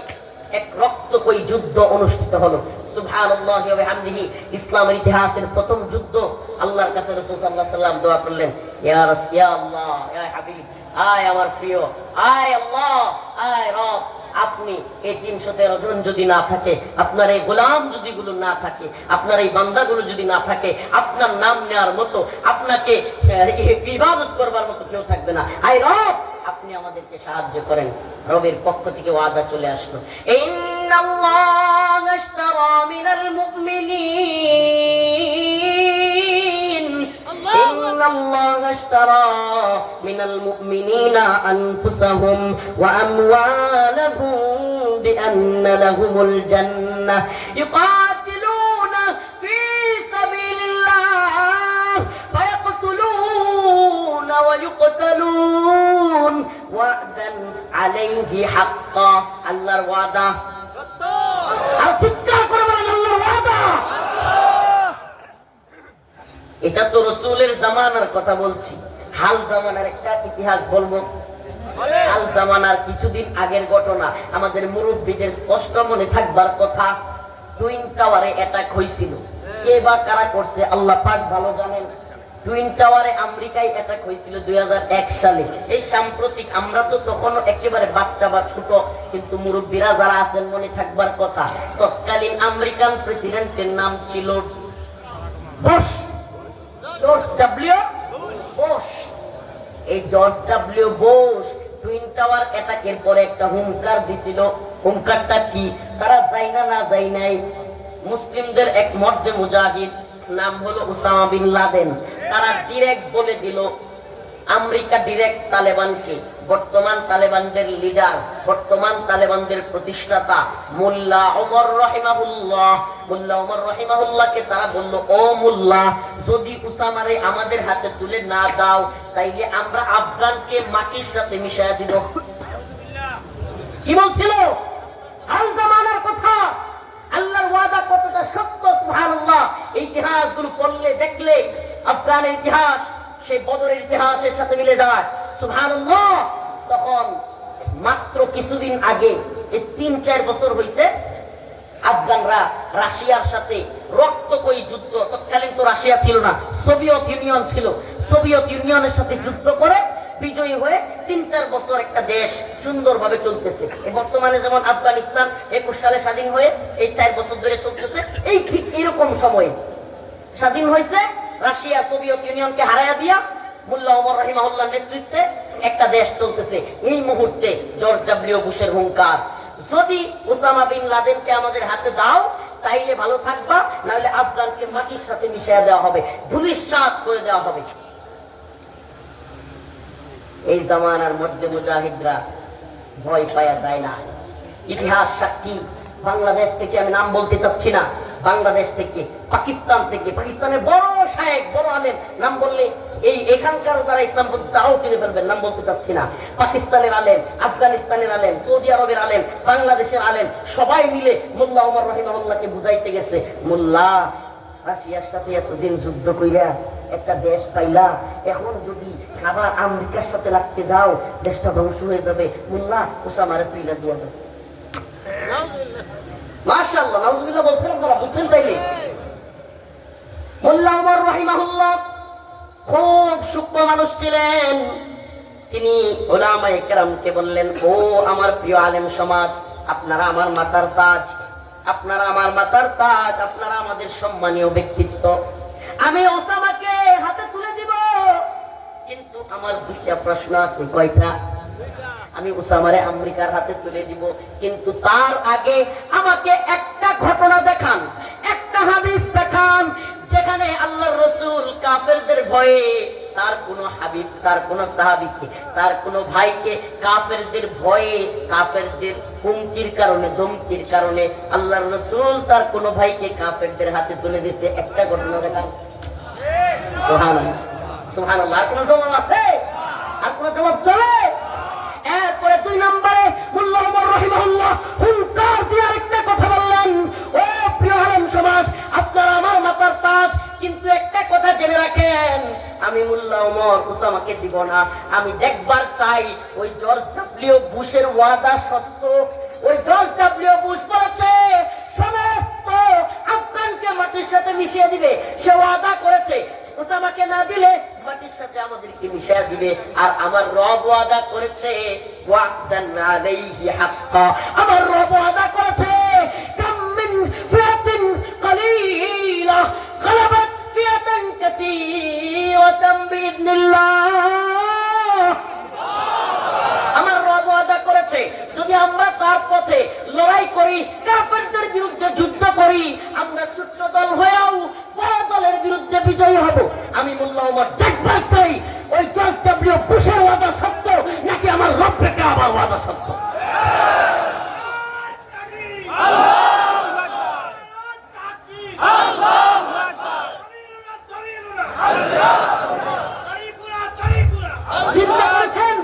এক রক্তকয়ী যুদ্ধ অনুষ্ঠিত হলো। সুবহানাল্লাহি ওয়া বিহামদিহি, ইসলামের ইতিহাসের প্রথম যুদ্ধ। আল্লাহর কাছে রাসূল সাল্লাল্লাহু আলাইহি ওয়াসাল্লাম দোয়া করলেন, ইয়া রাসূল, ইয়া আল্লাহ, ইয়া হাবিব, আয় আমার প্রিয়, আয় আল্লাহ, আয় রব, আপনি এই 313 জন যদি না থাকে, আপনার এই গোলাম যদি গুলো না থাকে, আপনার এই বান্দাগুলো যদি না থাকে, আপনার নাম নেওয়ার মতো, আপনাকে ইবাদত করবার মতো কেউ থাকবে না। আয় রব, আপনি আমাদেরকে সাহায্য করেন। রবের পক্ষ থেকে ওয়াদা চলে আসলো, ইন্নাল্লাহা আশতারা মিনাল মুমিনিন, ইন্নাল্লাহা আশতারা মিনাল মুমিনিনা আনফুসাহুম ওয়া আমওয়ালাহুম বিআন্না লাহুমুল জান্নাহ ইউকাতিলুনা ফি সাবিলিল্লাহ ফায়াকতুলুনা ওয়া ইউকতালুনা আলাইহি হাক্কা, আল্লাহর ওয়াদা। আর চিৎকার করে বলেন আল্লাহর ওয়াদা। এটা তো রাসূলের জামানার কথা বলছি, হাল জামানার একটা ইতিহাস বলবো। হাল জামানার কিছুদিন আগের ঘটনা, আমাদের মুরব্বীদের স্পষ্ট মনে থাকবার কথা। টুইন টাওয়ারে অ্যাটাক হয়েছিল, কে বা কারা করছে আল্লাহ পাক ভালো জানেন। টুইন টাওয়ারে আমেরিকায় অ্যাটাক হয়েছিল 2001 সালে। এই সাম্প্রতিক, আমরা তো তখনও একেবারে বাচ্চা বা ছোট, কিন্তু মুরব্বীরা যারা আছেন মনে থাকবার কথা, তৎকালীন আমেরিকান প্রেসিডেন্টের নাম ছিল বুশ, জর্জ ডব্লিউ বুশ। এই George W Bush twin tower অ্যাটাকের পরে একটা হুঙ্কার দিছিল। হুঙ্কারটা কি? তারা যাই না যাই নাই, মুসলিমদের এক মর্দে মুজাহিদ নাম হলো ওসামা বিন লাদেন, তারা ডিরেক্ট বলে দিল আমেরিকা ডিরেক্ট তালেবানকে, বর্তমান তালেবানদের লিডার, বর্তমান তালেবানদের প্রতিষ্ঠাতা মোল্লা ওমর রহিমাহুল্লাহ, মোল্লা ওমর রহিমাহুল্লাহকে তারা বলল, ও মোল্লা, যদি উসামারে আমাদের হাতে তুলে না দাও তাইলে আমরা আফগানকে মাটির সাথে মিশায়া দিব। কি বলছিল? হাল জামানার কথা। আল্লাহর ওয়াদা কতটা সত্য সুবহানাল্লাহ। এই ইতিহাসগুলো পড়লে দেখলে আফগানের ইতিহাস সেই বদরের ইতিহাসের সাথে মিলে যায় সুবহানাল্লাহ। তখন মাত্র কিছুদিন আগে, এই 3-4 বছর হয়েছে, আফগানরা রাশিয়ার সাথে রক্তকয়ী যুদ্ধ, তৎকালীন তো রাশিয়া ছিল না, সোভিয়েত ইউনিয়ন ছিল, সোভিয়েত ইউনিয়নের সাথে যুদ্ধ করে বিজয়ী হয়ে 3-4 বছর একটা দেশ সুন্দরভাবে চলতেছে। বর্তমানে যেমন আফগানিস্তান 21 সালে স্বাধীন হয়ে এই 4 বছর ধরে চলতেছে, এই ঠিক এরকম সময়ে স্বাধীন হয়েছে। রাশিয়া সোভিয়েত ইউনিয়নকে হারাইয়া দিয়া মোল্লা ওমর রহিমাহুল্লাহর নেতৃত্বে একটা দেশ চলতেছে। এই মুহূর্তে জর্জ ডব্লিউ বুশের হুঙ্কার, যদি ওসামা বিন লাদেনকে আমাদের হাতে দাও তাইলে ভালো থাকবা, নাহলে আফগানকে মাটির সাথে মিশিয়ে দেওয়া হবে, ধূলিসাৎ করে দেওয়া হবে। এই জামানার মধ্যে মুজাহিদরা ভয় পাওয়া যায় না। ইতিহাস সাক্ষী, বাংলাদেশ থেকে, আমি নাম বলতে চাচ্ছি না, বাংলাদেশ থেকে, পাকিস্তান থেকে, পাকিস্তানের বড় শায়েখ, বড় আলেম, নাম বললে এই এখানকার যারা ইসলাম তারাও চিনে ফেলবেন, নাম বলতে চাচ্ছি না। পাকিস্তানের আলেম, আফগানিস্তানের আলেম, সৌদি আরবের আলেম, বাংলাদেশের আলেম, সবাই মিলে মোল্লা ওমর রহিমাহুল্লাহকে বুঝাইতে গেছে, মোল্লা, রাশিয়ার সাথে এতদিন যুদ্ধ কইরা একটা দেশ পাইলা, এখন যদি আবার আমেরিকার সাথে লাগতে যাও দেশটা ধ্বংস হয়ে যাবে। মোল্লা, ওসামারে তুইলা দিয়া দাও। মাশাআল্লাহ, নাউজুবিল্লাহ বলছেন আপনারা, বুঝছেন তাইলে? মোল্লা ওমর রহিমাহুল্লাহ খুব সূক্ষ্ম মানুষ ছিলেন। তিনি উলামায়ে কেরামকে বললেন, ও আমার প্রিয় আলেম সমাজ, আপনারা আমার মাথার তাজ, আপনারা আমার মাথার তাজ, আপনারা আমাদের সম্মানীয় ব্যক্তিত্ব। আমি ওসামাকে হাতে তুলে দিব, কিন্তু আমার 2টা প্রশ্ন আছে। কয়টা? আমি ওসামারে আমেরিকার হাতে তুলে দিব, কিন্তু তার আগে আমাকে একটা ঘটনা দেখান, একটা হাদিস দেখান যেখানে আল্লাহর রাসূল কাফেরদের ভয়ে তার কোন হাবিব, তার কোন সাহাবীকে, তার কোন ভাইকে কাফেরদের ভয়ে, কাফেরদের হুমকির কারণে, ধমকির কারণে আল্লাহর রাসূল তার কোন ভাইকে কাফেরদের হাতে তুলে দিয়েছে। একটা ঘটনা দেখান। সুবহানাল্লাহ, সুবহানাল্লাহ। আর কোন জবাব আছে? আর কোন জবাব চলে? এরপরে 2 নম্বরে মোল্লা ওমর রহিমাহুল্লাহ হুঙ্কার দিয়ে আরেকটা কথা বললেন, ও প্রিয় আলেম সমাজ, আপনারা আমার মাথার তাজ, কিন্তু একটা কথা জেনে রাখেন, আমি মোল্লা ওমর ওসামাকে দিব না। আমি দেখবার চাই ওই জর্জ ডব্লিউ বুশের ওয়াদা সত্য। ওই জর্জ ডব্লিউ বুশ বলেছে সমস্ত আফগানকে মাটির সাথে মিশিয়ে দিবে, সে ওয়াদা করেছে। ওসামাকে না দিলে মাটির সাথে আমাদেরকে মিশিয়ে দিবে। আর আমার রব ওয়াদা করেছে, ওয়াদান আলাইহি হাক্কা, আমার রব ওয়াদা করেছে, কাম মিন ফিয়াতিন কালিলা গালাবাত ফিয়াতান কাসীরাতান বিইذنিল্লাহ। আমার রব ওয়াদা করেছে, যদি আমরা তার পথে লড়াই করি, কাফেরদের বিরুদ্ধে যুদ্ধ করি, আমরা ছোট্ট দল হয়েও বড় দলের বিরুদ্ধে বিজয়ী হব। আমি মোল্লা ওমর দেখবার চাই ওই জর্জ ডব্লিউ বুশের ওয়াদা সত্য নাকি আমার রব্বে কাবার ওয়াদা সত্য। চিন্তা করেছেন?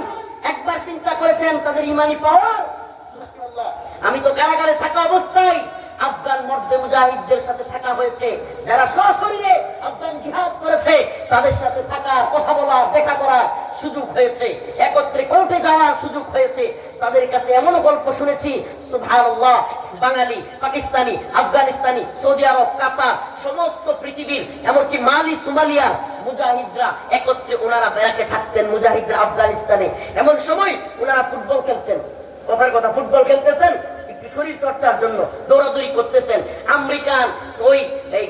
একবার চিন্তা করেছেন দেখেছেন তাদের ইমানি পাওয়ার। সুবহানাল্লাহ। আমি তো কারাগারে থাকা অবস্থায় আফগান মর্দে মুজাহিদদের সাথে থাকা হয়েছে, যারা সশরীরে আফগান জিহাদ করেছে, তাদের সাথে থাকা, কথা বলা, দেখা করার সুযোগ হয়েছে, একত্রে কোর্টে যাওয়ার সুযোগ হয়েছে। তাদের কাছে এমন গল্প শুনেছি, সুবহানাল্লাহ, বাঙালি, পাকিস্তানি, আফগানিস্তানি, সৌদি আরব, কাতার, সমস্ত পৃথিবীর, এমনকি মালি, সোমালিয়ার মুজাহিদরা একত্রে ওনারা বেড়াকে থাকতেন, মুজাহিদরা আফগানিস্তানে। এমন সময় ওনারা ফুটবল খেলতেন। কথার কথা, ফুটবল খেলতেছেন একটু শরীর চর্চার জন্য, দৌড়াদৌড়ি করতেছেন। আমেরিকান ওই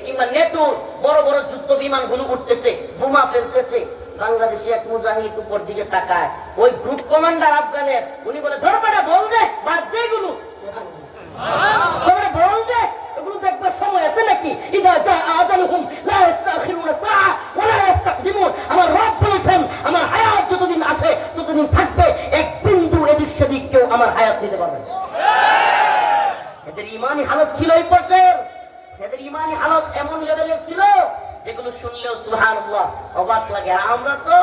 কিংবা নেটোর বড় বড় যুদ্ধ বিমানগুলো উঠতেছে, বোমা ফেলতেছে। বাংলাদেশে এক মুজাহিদ উপর দিকে তাকায়, ওই গ্রুপ কমান্ডার আফগানের, উনি বলে, ধরবেটা বল দে, বাদ দে এগুলো, বল দে, এগুলো দেখবার সময় আছে নাকি? ইদা জা আজালুহুম লা ইস্তাখিরুনা সাআ ওয়া লা ইস্তাকদিমুন। আমার রব বলেছেন, আমার হায়াত যতদিন আছে ততদিন থাকবে, এক বিন্দু এদিক সেদিক কেউ আমার হায়াত দিতে পারবে না। এদের ইমানি হালত ছিল এই পর্যায়ের, এদের ইমানি হালত এমন লেভেলের ছিল যেগুলো শুনলেও সুবহানাল্লাহ অবাক লাগে। আর আমরা তো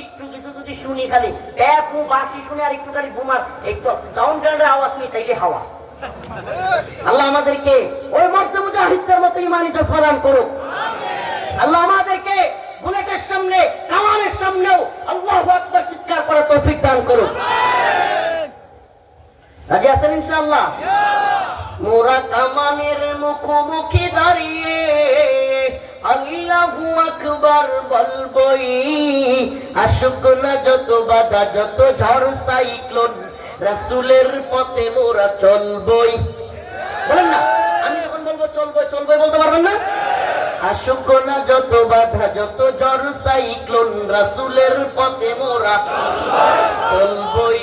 একটু কিছু যদি শুনি, খালি একটু বাঁশি শুনে আর একটু খালি বোমার একটু সাউন্ড গ্রেনেডের আওয়াজ শুনি, তাইলে হাওয়া। আল্লাহ আমাদেরকে ওই মর্দে মুজাহিদদের মতো ইমানি জজবা দান করুক। আল্লাহ আমাদেরকে বুলেটের সামনে, কামানের সামনেও আল্লাহু আকবার চিৎকার করার তৌফিক দান করুক। রাজি আছেন ইনশাআল্লাহ? মোরা কামানের মুখোমুখি দাঁড়িয়ে আল্লাহু আকবার বলবই, আসুক না যত বাধা, যত ঝড় সাইক্লোন, রাসূলের পথে মোরা চলবই। বলেন না, আমি যখন বলবো চলবই, চলবই বলতে পারবেন না? আসুক না যত বাধা, যত ঝড় সাইক্লোন, রাসূলের পথে মোরা চলবই।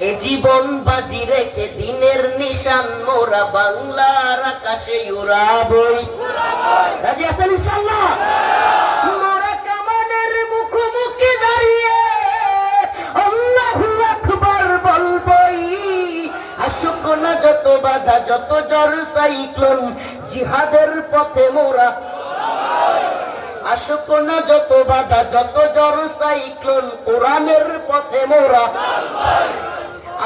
এ জীবন বাজি রেখে দিনের নিশান মোরা বাংলার আকাশে উড়াবই। রাজি আছেন ইনশাআল্লাহ? মোরা কামানের মুখোমুখি দাঁড়িয়ে আল্লাহু আকবার বলবই, আসুক না যত বাধা, যত ঝড় সাইক্লোন, জিহাদের পথে মোরা। আসুক না যত বাধা, যত ঝড় সাইক্লোন, কোরআনের পথে মোরা।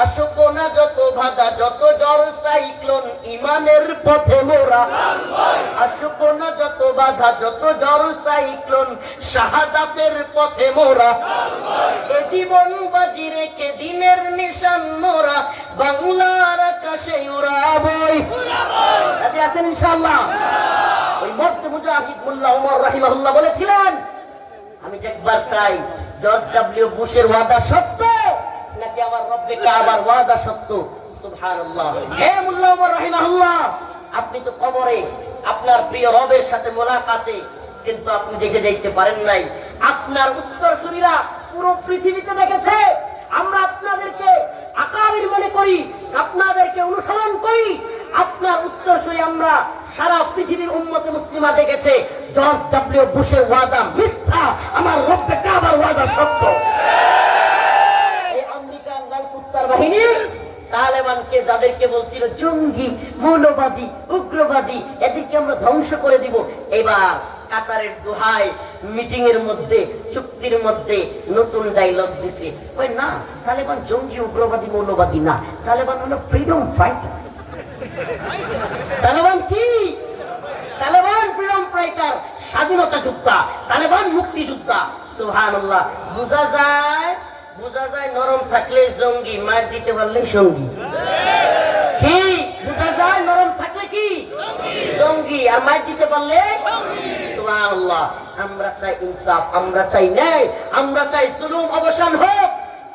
আসুক না যত বাধা, যত ঝড় সাইক্লোন, ইমানের পথে মোরা। আসুক না যত বাধা, যত ঝড় সাইক্লোন, শাহাদাতের পথে মোরা। এ জীবন বাজি রেখে দিনের নিশান মোরা বাংলার আকাশে উড়াবই। রাজি আছেন ইনশাআল্লাহ? ওই মর্দে মুজাহিদ মোল্লা ওমর রাহিমাহুল্লাহ বলেছিলেন, আমি দেখবার চাই জর্জ ডব্লিউ বুশের ওয়াদা সত্য নাকি আমার রব্বে কাবার ওয়াদা সত্য। সুবহানাল্লাহ। হে মোল্লা ওমর রাহিমাহুল্লাহ, আপনি তো কবরে আপনার প্রিয় রবের সাথে মোলাকাতে, কিন্তু আপনি দেখে যাইতে পারেন নাই। আপনার উত্তরসূরিরা পুরো পৃথিবীতে দেখেছে। আমরা আপনাদেরকে আকাবির মনে করি, আপনাদেরকে অনুসরণ করি। আপনার উত্তরসূরি আমরা সারা পৃথিবীর উম্মতে মুসলিমা দেখেছে। জর্জ ডব্লিউ বুশের ওয়াদা মিথ্যা, আমার রব্বে কাবার ওয়াদা সত্য। এই আমেরিকান গালফ উত্তর বাহিনী তালেবানকে, যাদেরকে বলছিল জঙ্গি, মৌলবাদী, উগ্রবাদী, এদেরকে আমরা ধ্বংস করে দিব, এবার কাতারের দোহায় মিটিং এর মধ্যে, চুক্তির মধ্যে নতুন ডায়লগ দিছে। ওই না, তালেবান জঙ্গি, উগ্রবাদী, মৌলবাদী না, তালেবান হলো ফ্রিডম ফাইটার। তালেবান কি? তালেবান ফ্রিডম ফাইটার, স্বাধীনতা যোদ্ধা, তালেবান মুক্তিযোদ্ধা। সুবহানাল্লাহ। বোঝা যায় নরম থাকলে জঙ্গি, মার দিতে পারলে সঙ্গী। কি বোঝা যায়? নরম থাকলে কি জঙ্গি, আর মার দিতে পারলে সুবহানাল্লাহ। আমরা চাই ইনসাফ, আমরা চাই ন্যায়, আমরা চাই জুলুম অবসান হোক।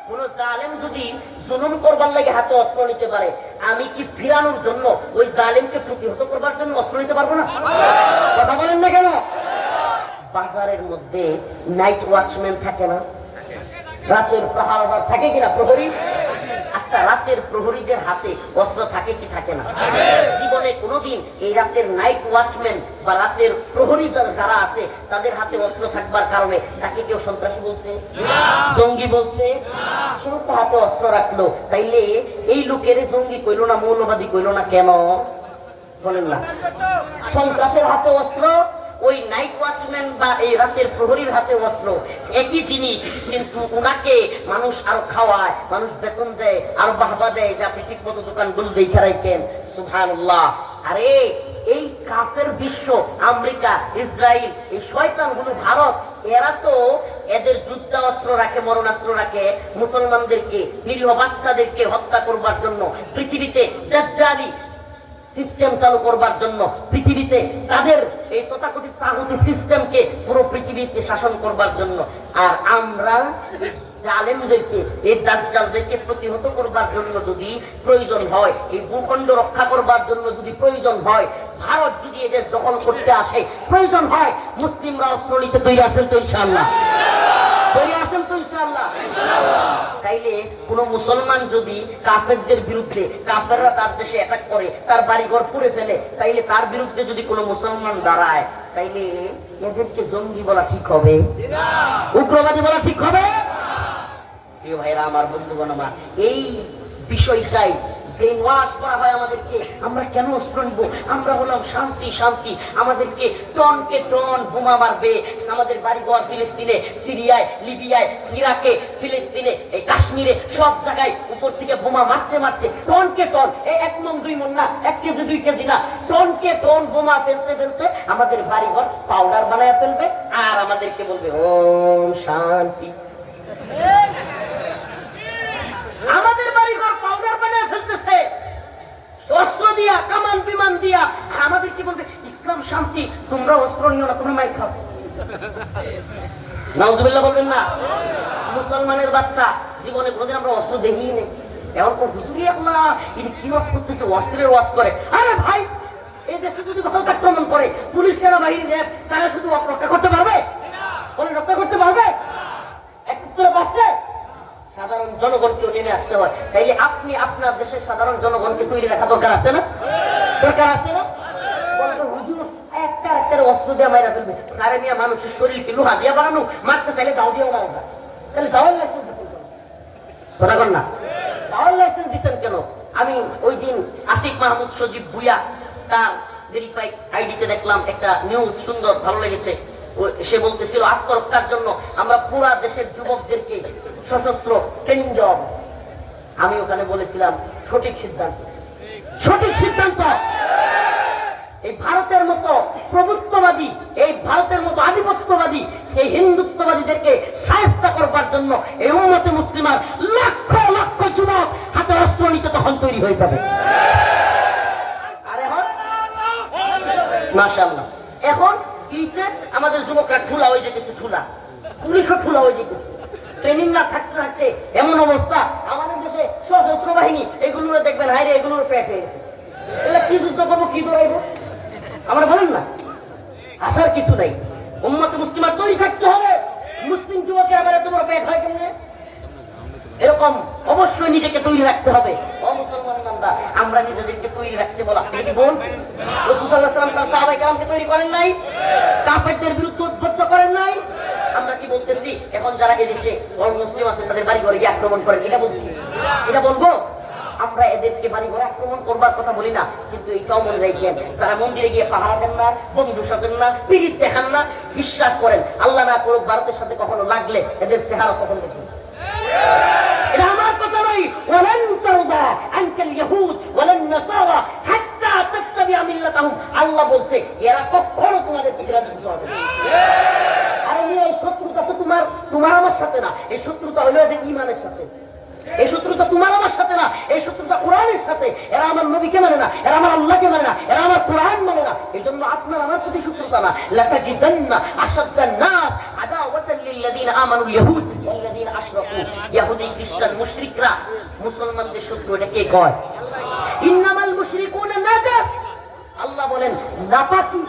কোন জালেম যদি জুলুম করবার লাগে হাতে অস্ত্র নিতে পারে, আমি কি ফিরানোর জন্য, ওই জালেমকে প্রতিহত করবার জন্য অস্ত্র নিতে পারবো না? কথা বলেন না কেন? বাজারের মধ্যে নাইট ওয়াচম্যান থাকে না? রাতের পাহারাদার থাকে কিনা, প্রহরী? আচ্ছা, রাতের প্রহরীদের হাতে অস্ত্র থাকে কি থাকে না? জীবনে কোনোদিন এই রাতের নাইট ওয়াচম্যান বা রাতের প্রহরী যারা আছে তাদের হাতে অস্ত্র থাকবার কারণে তাকে কেউ সন্ত্রাসী বলছে, জঙ্গি বলছে? সে হাতে অস্ত্র রাখলো, তাইলে এই লোকের জঙ্গি কইলো না, মৌলবাদী কইলো না কেন? বলেন না। সন্ত্রাসের হাতে অস্ত্র, ওই নাইট ওয়াচম্যান বা এই রাতের প্রহরীর হাতে অস্ত্র একই জিনিস, কিন্তু উনাকে মানুষ আরো খাওয়ায়, মানুষ বেতন দেয়, আরো বাহবা দেয় যে আপনি ঠিক মতো দোকানগুলো দেখে রাখেন। সুবহানাল্লাহ। আরে এই কাফের বিশ্ব, আমেরিকা, ইসরায়েল, এই শয়তানগুলো, ভারত, এরা তো এদের যুদ্ধাস্ত্র রাখে, মরণাস্ত্র রাখে মুসলমানদেরকে, নিরীহ বাচ্চাদেরকে হত্যা করবার জন্য, পৃথিবীতে দাজ্জালি সিস্টেম চালু করবার জন্য, পৃথিবীতে তাদের এই তথাকথিত তাগুতি সিস্টেমকে পুরো পৃথিবীতে শাসন করবার জন্য। আর আমরা জালেমদেরকে, এই দাজ্জালদেরকে প্রতিহত করবার জন্য যদি প্রয়োজন হয়, এই ভূখণ্ড রক্ষা করবার জন্য যদি প্রয়োজন হয়, ভারত যদি এদের দখল করতে আসে, প্রয়োজন হয়, মুসলিমরা অস্ত্র নিতে তৈরি আছেন তো ইনশাআল্লাহ? তৈরি আছেন তো ইনশাআল্লাহ? তাইলে কোন মুসলমান যদি কাফেরদের বিরুদ্ধে, কাফেররা তার দেশে অ্যাটাক করে, তার বাড়িঘর পুড়ে ফেলে, তাইলে তার বিরুদ্ধে যদি কোনো মুসলমান দাঁড়ায়, তাইলে এদেরকে জঙ্গি বলা ঠিক হবে? উগ্রবাদী বলা ঠিক হবে? প্রিয় ভাইরা আমার, বন্ধুগণ আমার, এই বিষয়টাই ব্রেন ওয়াশ করা হয় আমাদেরকে। আমরা কেন অস্ত্র নিব? আমরা বললাম শান্তি শান্তি, আমাদেরকে টনকে টন বোমা মারবে, আমাদের বাড়িঘর ফিলিস্তিনে, সিরিয়ায়, লিবিয়ায়, ইরাকে, ফিলিস্তিনে, এই কাশ্মীরে, সব জায়গায় উপর থেকে বোমা মারতে মারতে টনকে টন, এই 1 মণ 2 মণ না, 1 কেজি 2 কেজি না, টনকে টন বোমা ফেলতে ফেলতে আমাদের বাড়িঘর পাউডার বানায় ফেলবে, আর আমাদেরকে বলবে ওম শান্তি। আমাদের বাড়িঘর পাউডার বানায় ফেলতেছে অস্ত্র দিয়া, কামান বিমান দিয়া, আর আমাদের কি বলবে ইসলাম শান্তি, তোমরা অস্ত্র নিও না, তোমরা মাইর খাও। নাউজুবিল্লাহ বলবেন না? মুসলমানের বাচ্চা জীবনে কোনোদিন আমরা অস্ত্র দেখিই নেই। এমন কোন হুজুরি আল্লাহ ইনি কি ওয়াজ করতেছে, অস্ত্রের ওয়াজ করে। আরে ভাই, এই দেশে যদি দখল আক্রমণ করে, পুলিশ, সেনাবাহিনী, র্যাব, তারা শুধু রক্ষা করতে পারবে? বলে রক্ষা করতে পারবে? একত্রে পারছে? সাধারণ জনগণকে নেমে আসতে হয়। তাইলে আপনি আপনার দেশের সাধারণ জনগণকে তৈরি রাখা দরকার আছে না? দরকার আছে না? একটা অস্ত্র দিয়ে মাইরা ফেলবে। সারে মিয়া মানুষের শরীরকে লোহা দিয়ে বানানো, মারতে চাইলে দাও দিয়ে মারা যায়। তাহলে দাওয়ার লাইসেন্স দিচ্ছেন কেন? কথা কন না, দাওয়ার লাইসেন্স দিচ্ছেন কেন? আমি ওই দিন আসিফ মাহমুদ সজীব ভুইয়া তার ভেরিফাইড আইডিতে দেখলাম একটা নিউজ, সুন্দর, ভালো লেগেছে। সে বলতেছিল আত্মরক্ষার জন্য আমরা পুরা দেশের যুবকদেরকে সশস্ত্র ট্রেনিং দেওয়া। আমি ওখানে বলেছিলাম সঠিক সিদ্ধান্ত, সঠিক সিদ্ধান্ত। এই ভারতের মতো প্রভুত্ববাদী, এই ভারতের মতো আধিপত্যবাদী, সেই হিন্দুত্ববাদীদেরকে শায়েস্তা করবার জন্য এই উম্মতে মুসলিমার লক্ষ লক্ষ যুবক হাতে অস্ত্র নিতে তখন তৈরি হয়ে যাবে। আর এখন মাশাআল্লাহ, এখন আমাদের যুবকরা ঠুলা হয়ে যেতেছে, ঠুলা, পুলিশও ঠুলা হয়ে যেতেছে। ট্রেনিং না থাকতে থাকতে এমন অবস্থা, আমাদের দেশে সশস্ত্র বাহিনী এগুলো দেখবেন, হাইরে এগুলোর পেট হয়ে গেছে। এগুলো কি যুদ্ধ করবো, কি দৌড়াইবো? আমরা বলেন না, আসার কিছু নাই। উম্মতে মুসলিমার তৈরি থাকতে হবে। মুসলিম যুবকের আবার এত বড় পেট হয় কেমনে? এরকম অবশ্যই নিজেকে তৈরি রাখতে হবে। ও মুসলমান বান্দা, আমরা নিজেদেরকে তৈরি রাখতে বলা কি বল? রাসূল সাল্লাল্লাহু আলাইহি ওয়াসাল্লাম তার সাহাবায়ে কেরামকে তৈরি করেন নাই? কাফেরদের বিরুদ্ধে উদ্বুদ্ধ করেন নাই? আমরা কি বলতেছি এখন যারা এদেশে মুসলিম আছেন তাদের বাড়ি ঘরে গিয়ে আক্রমণ করেন, এটা বলছি? এটা বলবো? আমরা এদেরকে বাড়ি ঘরে আক্রমণ করবার কথা বলি না, কিন্তু এইটাও মনে রাখেন, তারা মন্দিরে গিয়ে পাহারা দেন না, বন্ধু সাজেন না, পিরিত দেখান না। বিশ্বাস করেন, আল্লাহ না করুক ভারতের সাথে কখনো লাগলে এদের চেহারা কখন দেখুন। এটা আমার কথা নয়। ওয়ালান তারদা আনকাল ইয়াহুদ ওয়ালান নাসারা হাত্তা তাত্তাবিআ মিল্লাতাহুম। আল্লাহ বলছে এরা কখনো তোমাদের থেকে রাজি হবে না। আরে এই শত্রুতা তো তোমার আমার সাথে না, এই শত্রুতা হলো এদের ঈমানের সাথে। এই শত্রুতা তোমার আমার সাথে না, এই শত্রুতা কোরআনের সাথে। এরা আমার নবীকে মানে না, এরা আমার আল্লাহকে মানে না, এরা আমার কোরআন মানে না। এই জন্য আপনার আমার প্রতি শত্রুতা না। লাতাজিদান্না আশাদ্দান নাস আদাওয়াতান লিল্লাযিনা আমানুল ইয়াহুদ ওয়াল্লাযিনা আশরাকু। ইহুদি, খ্রিস্টান, মুশরিকরা মুসলমানদের শত্রু। এটা কে কয়? ইন্নামাল মুশরিকুনা নাজাস। আল্লাহ বলেন নাপাকি।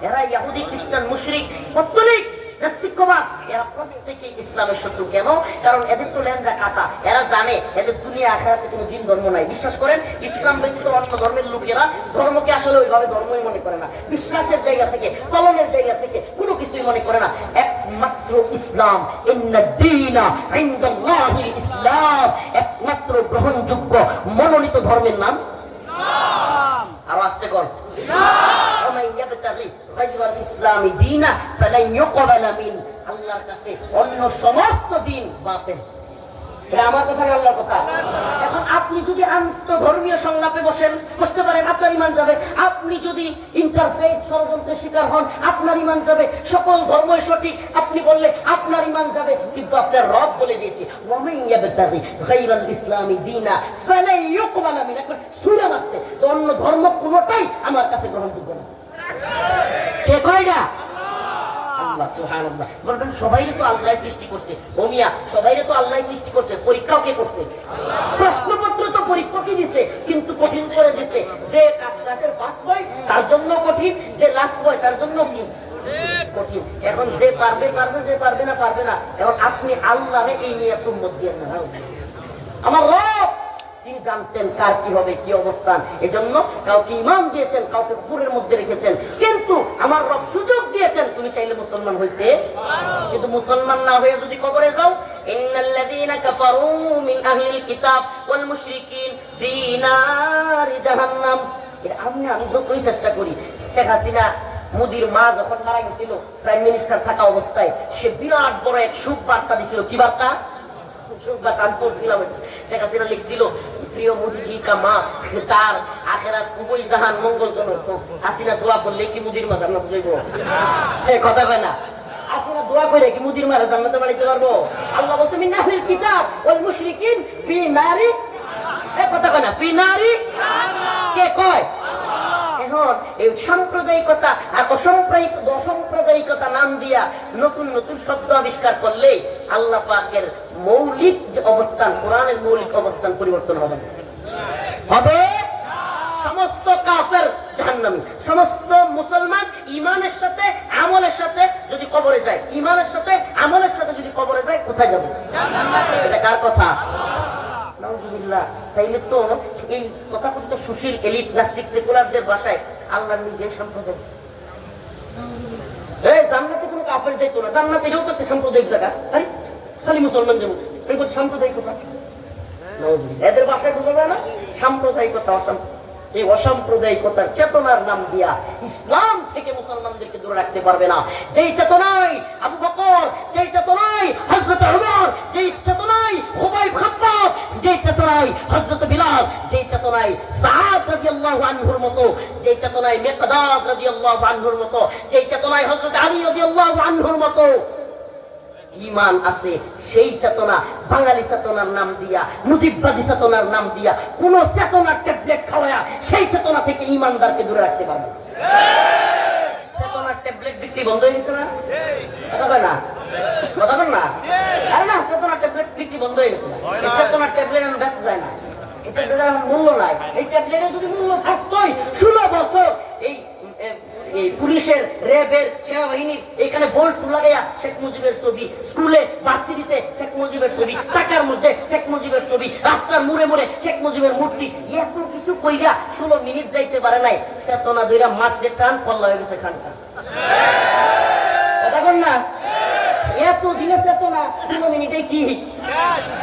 এরা ইহুদি, খ্রিস্টান, মুশরিক, পত্তলিক, নাস্তিকবাদ, এরা প্রত্যেকেই ইসলামের শত্রু। কেন? কারণ এদের তো লেনজা কাটা। এরা জানে এদের দুনিয়া আখিরাতে কোনো দিন ধর্ম নাই। বিশ্বাস করেন, ইসলাম ব্যতীত অন্য ধর্মের লোকেরা ধর্মকে আসলে ওইভাবে ধর্মই মনে করে না। বিশ্বাসের জায়গা থেকে, পালনের জায়গা থেকে কোনো কিছুই মনে করে না। একমাত্র ইসলাম, ইন্নাদ-দীনা ইনদাল্লাহিল ইসলাম, একমাত্র গ্রহণযোগ্য মনোনীত ধর্মের নাম ইসলাম। আর আস্তে কর ইসলাম। ইয়াবতাগি গায়রাল ইসলামি দীনা ফালান ইউকবালা মিন, আল্লাহর কাছে অন্য সমস্ত দিন বাতিল। এটা আমার কথা না আল্লাহর কথা। এখন আপনি যদি আন্তধর্মীয় সংলাপে বসতে পারেন, আপনার ঈমান যাবে। আপনি যদি ইন্টারফেথ ষড়যন্ত্রের শিকার হন, আপনার ঈমান যাবে। সকল ধর্মই সঠিক আপনি বললে আপনার ঈমান যাবে। কিন্তু আপনার রব বলে দিয়েছে ওয়ামান ইয়াবতাগি গায়রাল ইসলামি দীনা ফালান ইউকবালা মিন, একটা সূরা আছে তো অন্য ধর্ম কোনটাই আমার কাছে গ্রহণযোগ্য না। কে কয় না? আল্লাহ সুবহানাল্লাহ। বলবেন সবাইরে তো আল্লাহ সৃষ্টি করছে। ও মিয়া, সবাইরে তো আল্লাহ সৃষ্টি করছে, পরীক্ষাও কে করছে? প্রশ্নপত্র তো পরীক্ষকই দিছে, কিন্তু কঠিন করে দিছে। যে ক্লাসের ফার্স্ট বয় তার জন্য কঠিন, যে লাস্ট বয় তার জন্য কি কঠিন। এখন যে পারবে পারবে, যে পারবে না পারবে না। এখন আপনি আল্লাহরে এই নিয়ে একটু মত দিয়ে না। আমার রব তিনি জানতেন কার কি হবে, কি অবস্থান। এজন্য কাউকে ঈমান দিয়েছেন, কাউকে কুফরের মধ্যে রেখেছেন। কিন্তু আমার রব সুযোগ দিয়েছেন, তুমি চাইলে মুসলমান হইতে। কিন্তু মুসলমান না হয়ে যদি কবরে যাও, ইন্নাল্লাযীনা কাফারু মিন আহলিল কিতাব ওয়াল মুশরিকিন ফি নারি জাহান্নাম। আমি যতই চেষ্টা করি, শেখ হাসিনা মোদির মা যখন মারা গেছিল, প্রাইম মিনিস্টার থাকা অবস্থায় সে বিরাট বড় এক শুভ বার্তা দিছিল। কি বার্তা? শেখ হাসিনা লিখছিল, প্রিয় মোদীজি কা মা, তার আখেরাত খুবই জাহান মঙ্গলজনক হোক। হাসিনা দোয়া করলে কি মুদির মা জান্নাত যাইব? কথা কয় না। হাসিনা দোয়া করে কি মুদির মা জান্নাতে বাড়িতে পারবো? আল্লাহ বলছে মিন আহলিল কিতাব ওয়াল মুশরিকিন ফি নারি, কথা কয় না, ফি নারি। কে কয়? এখন এই সাম্প্রদায়িকতা আর অসাম্প্রদায়িকতা নাম দিয়া নতুন নতুন শব্দ আবিষ্কার করলে আল্লাহ পাকের মৌলিক যে অবস্থান, কোরআনের মৌলিক অবস্থান পরিবর্তন হবে হবে। সমস্ত কাফের জাহান্নামী, সমস্ত মুসলমান ইমানের সাথে আমলের সাথে যদি কবরে যায়, ইমানের সাথে আমলের সাথে যদি কবরে যায়, কোথায় যাবে? এটা কার কথা? নাউজুবিল্লাহ। তাইলে তো এই কথা কিন্তু সুশীল এলিট নাস্তিক সেকুলারদের ভাষায় আল্লাহর নিজের সম্প্রদায়। এই জান্নাতে কোনো কাফের যাইতো না, জান্নাতে এও তো একটা সাম্প্রদায়িক জায়গা। আরে খালি মুসলমান যেমন এই বলছে সাম্প্রদায়িকতা। নাউজুবিল্লাহ। এদের ভাষায় বোঝা যায় না সাম্প্রদায়িকতা, এই অসাম্প্রদায়িকতার চেতনার নাম দিয়া ইসলাম থেকে মুসলমানদেরকে দূরে রাখতে পারবে না। যেই চেতনায় আবু বকর, যেই চেতনায় হযরত ওমর, যেই চেতনায় খুবাইব খাব্বাব, যেই চেতনায় হযরত বিলাল, যেই চেতনায় সাদ রাদিয়াল্লাহু আনহুর মতো, যেই চেতনায় মিকদাদ রাদিয়াল্লাহু আনহুর মতো, যেই চেতনায় হযরত আলী রাদিয়াল্লাহু আনহুর মতো ঈমান আছে, সেই চেতনা বাঙালি চেতনার নাম দিয়া, মুজিববাদী চেতনার নাম দিয়া কোন চেতনার ট্যাবলেট খাওয়া সেই চেতনা থেকে ঈমানদারকে দূরে রাখতে পারবে। চেতনার ট্যাবলেট বিক্রি বন্ধ হয়ে গেছে না? কথা বল না, কথা বল না। আরে না, চেতনার ট্যাবলেট বিক্রি বন্ধ হয়ে গেছে না। এই চেতনার ট্যাবলেট এখন বেঁচে যায় না, এটা মূল্য নাই। এই ট্যাবলেটের যদি মূল্য থাকতোই 16 বছর এই পুলিশের, র্যাবের, সেনাবাহিনীর এখানে বোল্ট লাগাইয়া শেখ মুজিবের ছবি, স্কুলে ভার্সিটিতে শেখ মুজিবের ছবি, টাকার মধ্যে শেখ মুজিবের ছবি, রাস্তার মোড়ে মোড়ে শেখ মুজিবের মূর্তি, এত কিছু কইরা 16 মিনিট যাইতে পারে নাই। চেতনা দইরা মাছ দিয়ে টান পল্লা হয়ে গেছে খানটা। কথা বল না, এত দিনের চেতনা 16 মিনিটে কি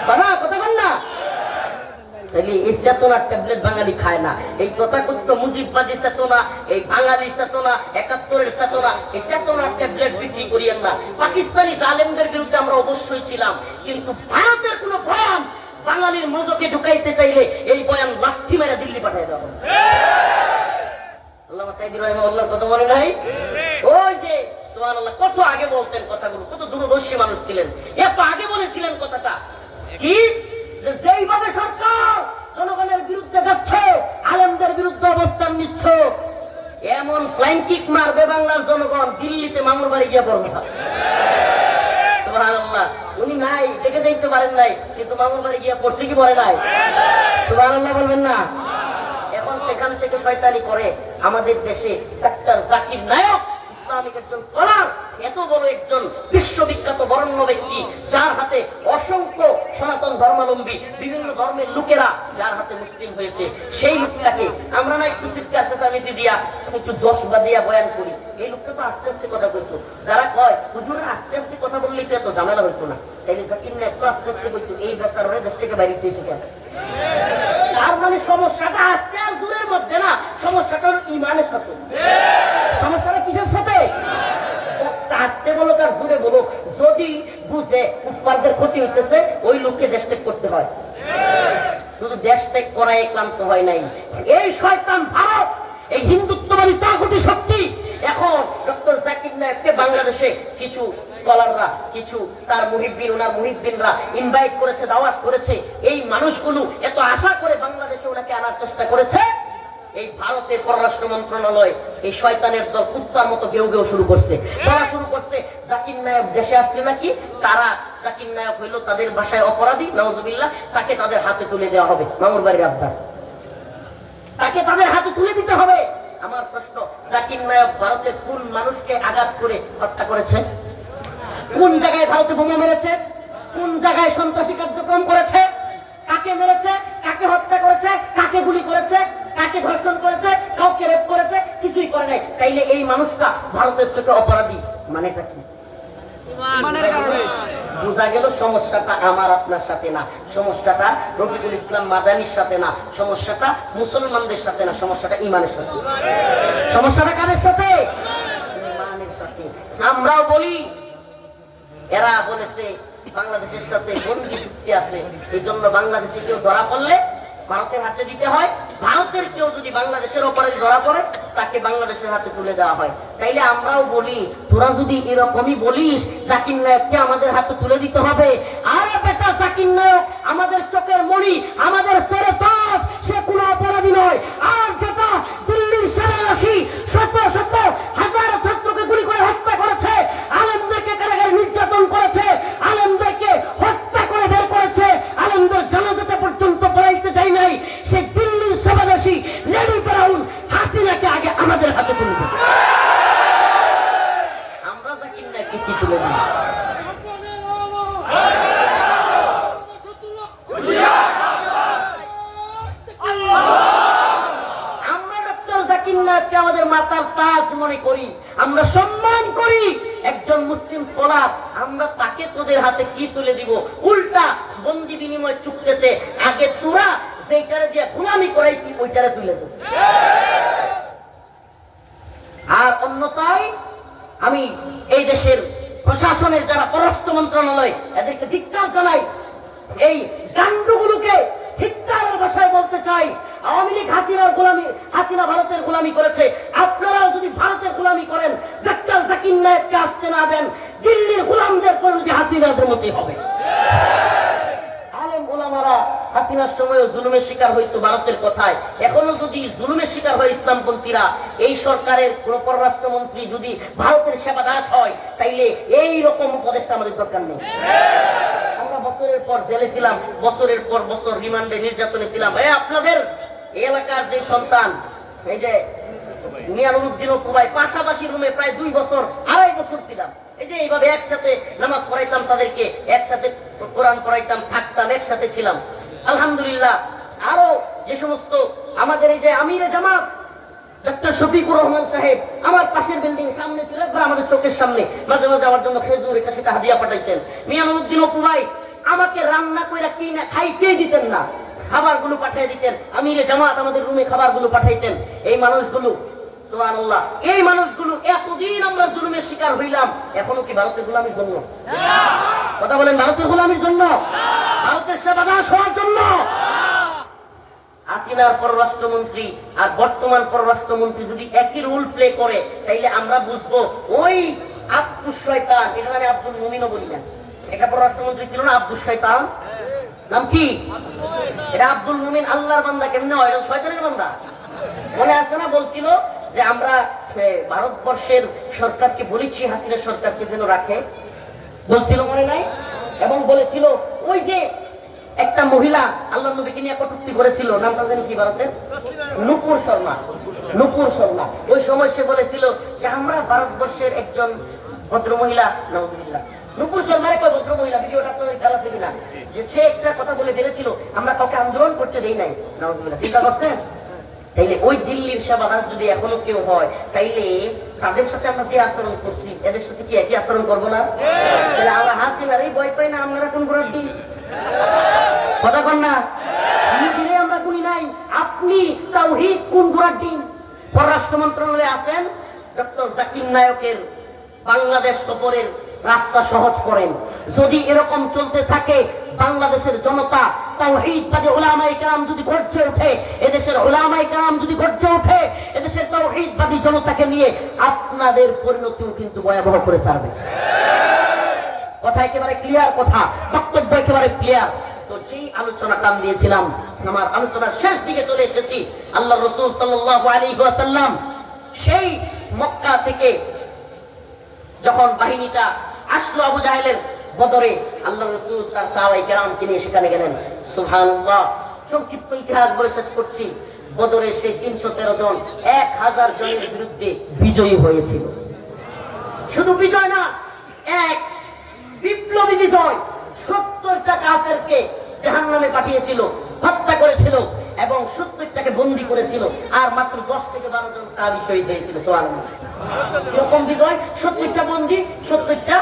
কথা বল না। তাহলে এই চেতনার ট্যাবলেট বাঙালি খায় না। এই তথাকথিত মুজিববাদী চেতনা, এই বাঙালি চেতনা, 71-এর চেতনা, এই চেতনার ট্যাবলেট বিক্রি করিয়েন না। পাকিস্তানি জালেমদের বিরুদ্ধে আমরা অবশ্যই ছিলাম, কিন্তু ভারতের কোন বয়ান বাঙালির মজকে ঢুকাইতে চাইলে এই বয়ান লাঠি মেরে দিল্লি পাঠিয়ে দেওয়া হবে। আল্লামা সাইদুর রাহিমাহুল্লাহর কথা মনে নাই? ওই যে সুবহানাল্লাহ, কত আগে বলতেন কথাগুলো, কত দূরদর্শী মানুষ ছিলেন, এত আগে বলেছিলেন কথাটা। কি যেইভাবে সরকার জনগণের বিরুদ্ধে যাচ্ছে, আলেমদের বিরুদ্ধে অবস্থান নিচ্ছ, এমন ফ্লাইং কিক মারবে বাংলার জনগণ, দিল্লিতে মামুর বাড়ি গিয়ে পড়বে। সুবহানাল্লাহ। উনি নাই, দেখে যাইতে পারেন নাই, কিন্তু মামুর বাড়ি গিয়ে পড়ছে কি পড়ে নাই? সুবহানাল্লাহ বলবেন না? এখন সেখান থেকে শয়তানি করে আমাদের দেশে ডাক্তার জাকির নায়ক, ইসলামিক একজন স্কলার, এত বড় একজন বিশ্ববিখ্যাত বরেণ্য ব্যক্তি, যার হাতে অসংখ্য সনাতন ধর্মাবলম্বী বিভিন্ন ধর্মের লোকেরা যার হাতে মুসলিম হয়েছে, সেই লোকটাকে আমরা না একটু চিৎকার চেঁচামেচি দিয়া, একটু জশবা দিয়া বয়ান করি। এই লোকটা তো আস্তে আস্তে কথা বলতো। যারা কয় হুজুর আস্তে আস্তে কথা বললেই তো এত ঝামেলা হইতো না, তাইলে জাকির না এত আস্তে আস্তে বলতো, এই বেচার হয়ে দেশ থেকে বাইরে এসে কেন? তার মানে সমস্যাটা আস্তে আর জোরের মধ্যে না, সমস্যাটা হলো ইমানের সাথে। সমস্যাটা কিসের সাথে? আসতে বলো তার জুড়ে বলো, যদি বুঝে উৎপাদনের ক্ষতি হইতেছে ওই লোককে দেশ ত্যাগ করতে হয়। শুধু দেশ ত্যাগ করাই ক্লান্ত হয় নাই, এই শয়তান ভারত, এই হিন্দুত্ববাদী তাগুতি শক্তি এখন ডক্টর জাকির নায়েককে বাংলাদেশে কিছু স্কলাররা, কিছু তার মুহিব্বিন, ওনার মুহিব্বিনরা ইনভাইট করেছে, দাওয়াত করেছে। এই মানুষগুলো এত আশা করে বাংলাদেশে ওনাকে আনার চেষ্টা করেছে। এই ভারতের পররাষ্ট্র মন্ত্রণালয় এই শয়তানের দল কুত্তার মতো গেউ গেউ শুরু করছে, বলা শুরু করছে জাকির নায়েক দেশে আসছে নাকি তারা, জাকির নায়েক হইল তাদের ভাষায় অপরাধী, নাউজুবিল্লাহ, তাকে তাদের হাতে তুলে দেওয়া হবে। মামুর বাড়ির আবদার, তাকে তাদের হাতে তুলে দিতে হবে। আমার প্রশ্ন, জাকির নায়েক ভারতের কোন মানুষকে আঘাত করে হত্যা করেছে? কোন জায়গায় ভারতে বোমা মেরেছে? কোন জায়গায় সন্ত্রাসী কার্যক্রম করেছে? কাকে মেরেছে? কাকে হত্যা করেছে? কাকে গুলি করেছে? কাকে ধর্ষণ করেছে? কাউকে রেপ করেছে? কিছুই করে নাই। তাইলে এই মানুষটা ভারতের চোখে অপরাধী, মানেটা কি? বোঝা গেল সমস্যাটা আমার আপনার সাথে না, সমস্যাটা রফিকুল ইসলাম মাদানির সাথে না, সমস্যাটা মুসলমানদের সাথে না, সমস্যাটা ইমানের সাথে। সমস্যাটা কাদের সাথে? ইমানের সাথে। আমরাও বলি, এরা বলেছে বাংলাদেশের সাথে বন্দী চুক্তি আছে, এই জন্য বাংলাদেশে কেউ ধরা পড়লে ভারতের হাতে দিতে হয়, ভারতের কেউ যদি বাংলাদেশের অপরাধী ধরা পড়ে তাকে বাংলাদেশের হাতে তুলে দেওয়া হয়। তাইলে আমরাও বলি, তোরা যদি এরকমই বলিস জাকির নায়েককে আমাদের হাতে তুলে দিতে হবে, আরে বেটা জাকির নায়েক আমাদের চোখের মণি, আমাদের সেরে তাজ, সে কোনো অপরাধী নয়। আর যেটা দিল্লির সেনাবাহিনী শত শত হাজার ছাত্রকে গুলি করে হত্যা করেছে, আলেমদেরকে কারাগারে নির্যাতন করেছে, আলেমদেরকে হত্যা করে বের করেছে, আলেমদের জানাজাতে পর্যন্ত পড়াইতে দেয় নাই, সে দিল্লির সেনাবাহিনী লেডি ফেরাউন হাসিনাকে আগে আমাদের হাতে তুলে দেয়। আমরা জাকির নায়েককে কি তুলে দিই? আমাদের মাতার তাজ মনে করি, আমরা সম্মান করি, একজন মুসলিম স্কলার, আমরা তাকে তোদের হাতে কি তুলে দিব? উল্টা বন্দি বিনিময় চুক্তিতে আগে তোরা যেটারে দিয়ে গোলামি করাইতি ওইটারে তুলে দেব। আর অন্যথায় আমি এই দেশের প্রশাসনের যারা পররাষ্ট্র মন্ত্রণালয় এদেরকে ধিক্কার জানাই, এই গান্ডুগুলোকে ধিক্কারের ভাষায় বলতে চাই, আওয়ামী লীগ হাসিনার গোলামি, হাসিনা ভারতের গোলামি করেছে, আপনারাও যদি ভারতের গোলামি করেন, ডক্টর জাকির নায়েককে আসতে না দেন, দিল্লির গোলামদের পরিণতি হাসিনাদের মতোই হবে। আলেম ওলামারা হাসিনার সময়ও জুলুমের শিকার হইতো ভারতের কথায়, এখনো যদি জুলুমের শিকার হয় ইসলামপন্থীরা, এই সরকারের কোন পররাষ্ট্রমন্ত্রী যদি ভারতের সেবা দাস হয়, তাইলে এই রকম উপদেষ্টা আমাদের দরকার নেই। আমরা বছরের পর জেলে ছিলাম, বছরের পর বছর রিমান্ডে নির্যাতনে ছিলাম। আপনাদের এলাকার যে সন্তান, এই যে মিয়ানুদ্দিন পুবাই, পাশাপাশি রুমে প্রায় 2 বছর 2.5 বছর ছিলাম। এই যে এইভাবে একসাথে নামাজ পড়াইতাম, তাদেরকে একসাথে কোরআন পড়াইতাম, থাকতাম, একসাথে ছিলাম। আলহামদুলিল্লাহ। আরো যে সমস্ত আমাদের এই যে আমিরে জামাত ডক্টর শফিকুর রহমান সাহেব আমার পাশের বিল্ডিং সামনে ছিল, একবার আমাদের চোখের সামনে মাঝে মাঝে আমার জন্য খেজুর এটা সেটা হাদিয়া পাঠাইতেন। মিয়ানুদ্দিন পুবাই আমাকে রান্না করে কিনা খাইতেই দিতেন না, খাবারগুলো পাঠিয়ে দিতেন। আমিরে জামাত আমাদের রুমে খাবারগুলো পাঠাইতেন। এই মানুষগুলো, সুবহানাল্লাহ, এই মানুষগুলো এতদিন আমরা জুলুমের শিকার হইলাম, এখনো কি ভারতের গোলামির জন্য? কথা বলেন, ভারতের গোলামির জন্য, ভারতের সেবা দাস হওয়ার জন্য? হাসিনার পররাষ্ট্রমন্ত্রী আর বর্তমান পররাষ্ট্রমন্ত্রী যদি একই রোল প্লে করে, তাইলে আমরা বুঝবো ওই আব্দুস শয়তান, এটা আমি আব্দুল মুমিনও বলি না, এটা পররাষ্ট্রমন্ত্রী ছিল না আব্দুস শয়তান, নাম কি? এটা আব্দুল মুমিন, আল্লাহর বান্দা কেমনে হয়? এটা শয়তানের বান্দা। মনে আছে না বলছিল যে আমরা ভারতবর্ষের সরকারকে বলেছি হাসিনা সরকারকে যেন রাখে, বলছিল, মনে নাই? এবং বলেছিল ওই যে একটা মহিলা আল্লাহ নবীকে নিয়ে কটূক্তি করেছিল, নামটা জানি কি ভারতের? নূপুর শর্মা। নূপুর শর্মা। ওই সময় সে বলেছিল যে আমরা ভারতবর্ষের একজন ভদ্র মহিলা, নাউজুবিল্লাহ, নূপুর শর্মার একটা ভদ্র মহিলা, ভিডিওটা আপনাদের খেলা থেকে না, যে সে একটা কথা বলে ফেলেছিল আমরা কাউকে আন্দোলন করতে দেই নাই, নাউজুবিল্লাহ। চিন্তা করছেন? তাইলে ওই দিল্লির সেবাদাস যদি এখনো কেউ হয়, তাইলে তাদের সাথে আমরা যে আচরণ করছি এদের সাথে কি একই আচরণ করবো না? তাহলে আমরা হাসিনারই ভয় পাই না, আপনারা কোন দিন কথা কন না, আমরা গুলি নাই। আপনি তাওহীদ কোন গোড়ার দিন? পররাষ্ট্র মন্ত্রণালয়ে আছেন, ডক্টর জাকির নায়কের বাংলাদেশ সফরের রাস্তা সহজ করেন। যদি এরকম চলতে থাকে, বাংলাদেশের জনতা তাওহীদবাদী উলামায়ে কেরাম যদি গর্জে ওঠে, এদেশের উলামায়ে কেরাম যদি গর্জে ওঠে, এদেশের তাওহীদবাদী জনতাকে নিয়ে আপনাদের পরিণতিও কিন্তু ভয়াবহ করে ছাড়বে। কথা একেবারে ক্লিয়ার, কথা বক্তব্য একেবারে ক্লিয়ার। তো যেই আলোচনা টান দিয়েছিলাম, আমার আলোচনার শেষ দিকে চলে এসেছি। আল্লাহ রাসূল সাল্লাল্লাহু আলাইহি ওয়াসাল্লাম সেই মক্কা থেকে যখন বাহিনীটা আসলো আবু জাহেলের বদরে, আল্লাহ রাসূল তার সাহাবায়ে কেরামকে নিয়ে সেখানে গেলেন। সুবহানাল্লাহ। সংক্ষিপ্ত ইতিহাস বলে শেষ করছি। বদরে সেই 313 জন 1000 জনের বিরুদ্ধে বিজয়ী হয়েছিল। শুধু বিজয় না, এক বিপ্লবী বিজয়। 70টা কাফেরকে জাহান্নামে পাঠিয়েছিল, হত্যা করেছিল এবং 70টাকে বন্দী করেছিল। আর মাত্র 10 থেকে 12 জন সাহাবী শহীদ হয়েছিল। সুবহানাল্লাহ। এরকম বিজয়, 70টা বন্দী, 70টা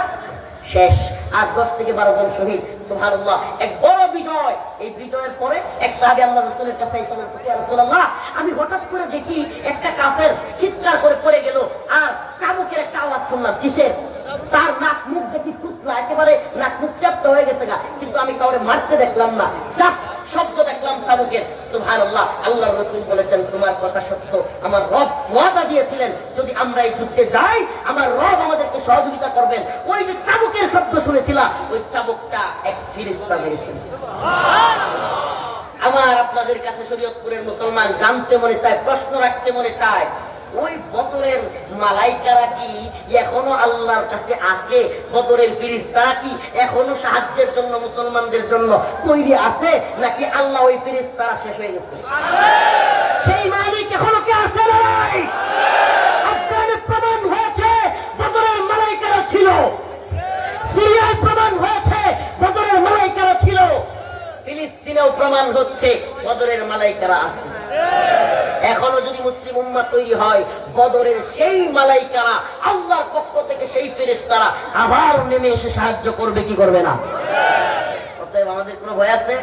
শেষ, আর 10 থেকে 12 জন শহীদ। সুবহানাল্লাহ, এক বড় বিজয়। এই বিজয়ের পরে এক সাহাবী আল্লাহ রাসূলের কাছে এসে বললেন, ইয়া রাসূলুল্লাহ, আমি হঠাৎ করে দেখি একটা কাফের চিৎকার করে পড়ে গেল, আর চাবুকের একটা আওয়াজ শুনলাম। কিসের? তার নাক মুখ দেখি থুতলা, একেবারে নাক মুখ চ্যাপ্টা হয়ে গেছে গা, কিন্তু আমি কাউরে মারতে দেখলাম না, জাস্ট শব্দ দেখলাম চাবুকের। সুবহানাল্লাহ। আল্লাহ রাসূল বলেছেন, তোমার কথা সত্য। আমার রব ওয়াদা দিয়েছিলেন, যদি আমরা এই যুদ্ধে যাই, আমার রব আমাদেরকে সহযোগিতা করবেন। ওই যে চাবুকের শব্দ শুনেছিলাম, ওই চাবুকটা এক ফেরেশতা মেরেছিল। আমার আপনাদের কাছে শরীয়তপুরের মুসলমান জানতে মনে চায়, প্রশ্ন রাখতে মনে চায়, ওই বদরের মালাইকারা কি এখনো আল্লাহর কাছে আছে? বদরের ফেরেশতারা কি এখনো সাহায্যের জন্য মুসলমানদের জন্য তৈরি আছে, নাকি আল্লাহ ওই ফেরেশতারা শেষ হয়ে গেছে? সেই মালিক এখনো কি আছে? নাই। আফগানে প্রমাণ হয়েছে বদরের মালাইকারা ছিল, সিরিয়ায় প্রমাণ হয়েছে বদরের মালাইকারা ছিল, ফিলিস্তিনেও প্রমাণ হচ্ছে বদরের মালাইকারা আছে। এখনো যদি মুসলিম উম্মাহ তৈরি হয়, বদরের সেই মালাইকারা, আল্লাহর পক্ষ থেকে সেই ফেরেশতারা আবার নেমে এসে সাহায্য করবে কি করবে না? অতএব আমাদের কোনো ভয় আছে?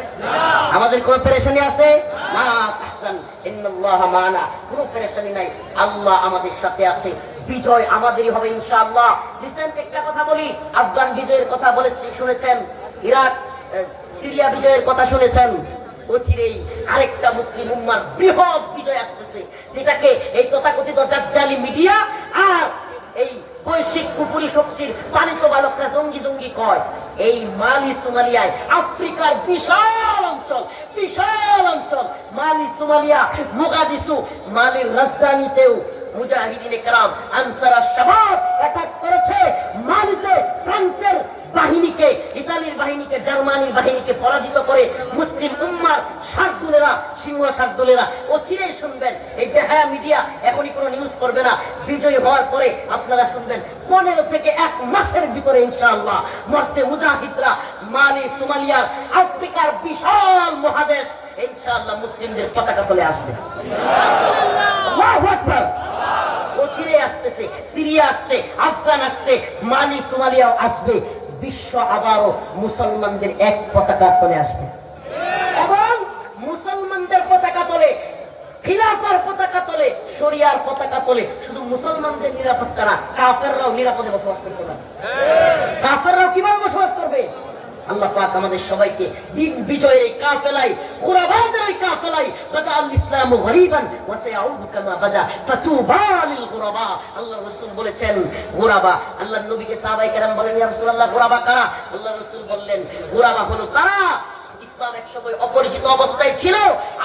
আমাদের কোনো পেরেশানি আছে? না, তাহজান ইন্নাল্লাহা মা'ানা। কোনো পেরেশানি নাই, আল্লাহ আমাদের সাথে আছে। বিজয় আমাদেরই হবে ইনশাআল্লাহ। রিসেন্ট একটা কথা বলি, আফগান বিজয়ের কথা বলেছি, শুনেছেন। ইরাক সিরিয়া বিজয়ের কথা শুনেছেন। অচিরেই আরেকটা মুসলিম উম্মার বৃহৎ বিজয় আসতেছে, যেটাকে এই তথাকথিত দাজ্জালি মিডিয়া আর এই বৈশ্বিক কুপুরি শক্তির পালিত বালকরা জঙ্গি জঙ্গি কয়। এই মালি সোমালিয়ায়, আফ্রিকার বিশাল অঞ্চল মালি সোমালিয়া, মোগাদিসু, মালির রাজধানীতেও মুজাহিদিনে কেরাম আনসার আশ-শাবাব অ্যাটাক করেছে। মালিতে ফ্রান্সের বাহিনীকে, ইতালির বাহিনীকে, জার্মানির বাহিনীকে পরাজিত করে মুসলিম উম্মার শার্দুলেরা, সিংহ শার্দুলেরা অচিরেই শুনবেন। এই বেহায়া মিডিয়া এখনই কোনো নিউজ করবে না, বিজয়ী হওয়ার পরে আপনারা শুনবেন 15 থেকে 1 মাসের ভিতরে ইনশাআল্লাহ মর্তে মুজাহিদরা মালি, সোমালিয়ার, আফ্রিকার বিশাল মহাদেশ ইনশাআল্লাহ মুসলিমদের পতাকা তলে আসবে। আল্লাহু আকবার। অচিরেই আসতেছে, সিরিয়া আসছে, আফগান আসছে, মালি, সোমালিয়াও আসবে। বিশ্ব আবারও মুসলমানদের এক পতাকা তলে আসবে, এবং মুসলমানদের পতাকা তলে, খিলাফার পতাকা তলে, শরিয়ার পতাকা তলে শুধু মুসলমানদের নিরাপত্তা না, কাফেররাও নিরাপদে বসবাস করতে পারবে। কাফেররাও কিভাবে বসবাস করবে? আল্লাহ পাক আমাদের সবাইকে দিন বিজয়ের এই কাফেলাই, গুরাবাদের এই কাফেলাই, বাদাল ইসলামু গরিবান ওয়া সায়াউদু কামা বাদা ফাতুবা লিল গুরাবা। আল্লাহ রাসূল বলেছেন গুরাবা, আল্লাহর নবীকে সাহাবায়ে কেরাম বলেন, ইয়া রাসূলুল্লাহ গুরাবা কারা? আল্লাহ রাসূল বললেন গুরাবা হলো তারা ইসলাম একসময় অপরিচিত অবস্থায় ছিল,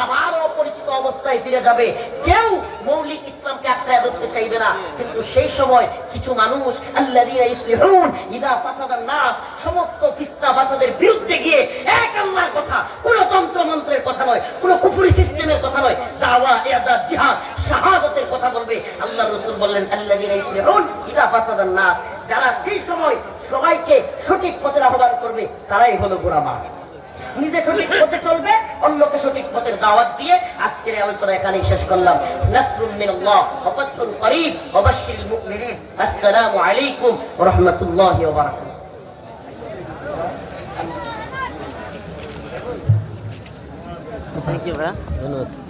আবার অপরিচিত অবস্থায় ফিরে যাবে। কেউ মৌলিক ইসলামকে আঁকড়ে ধরতে চাইবে না, কিন্তু সেই সময় কিছু মানুষ আল্লাযীনা ইসলিহুন ইযা ফাসাদান নাস, সমস্ত ফিতনা ফাসাদের বিরুদ্ধে গিয়ে এক আল্লাহর কথা, কোনো তন্ত্র মন্ত্রের কথা নয়, কোনো কুফরি সিস্টেমের কথা নয়, দাওয়া, ইরদাদ, জিহাদ, শাহাদাতের কথা বলবে। আল্লাহর রাসূল বললেন আল্লাযীনা ইসলিহুন ইযা ফাসাদান নাস, যারা সেই সময় সবাইকে সঠিক পথের আহ্বান করবে, তারাই হলো গুরাবা। নিজে সঠিক পথে চলবে, অন্যকে সঠিক পথের দাওয়াত দিয়ে। আজকের আলোচনা এখানেই শেষ করলাম। নাসরুম মিনাল্লাহ ওয়া ফাতহুন করিব ওয়া বাশশিরিল মুমিনিন। আসসালামু আলাইকুম ওয়া রাহমাতুল্লাহি ওয়া বারাকাতুহু। থ্যাংক ইউ ভাই, ধন্যবাদ।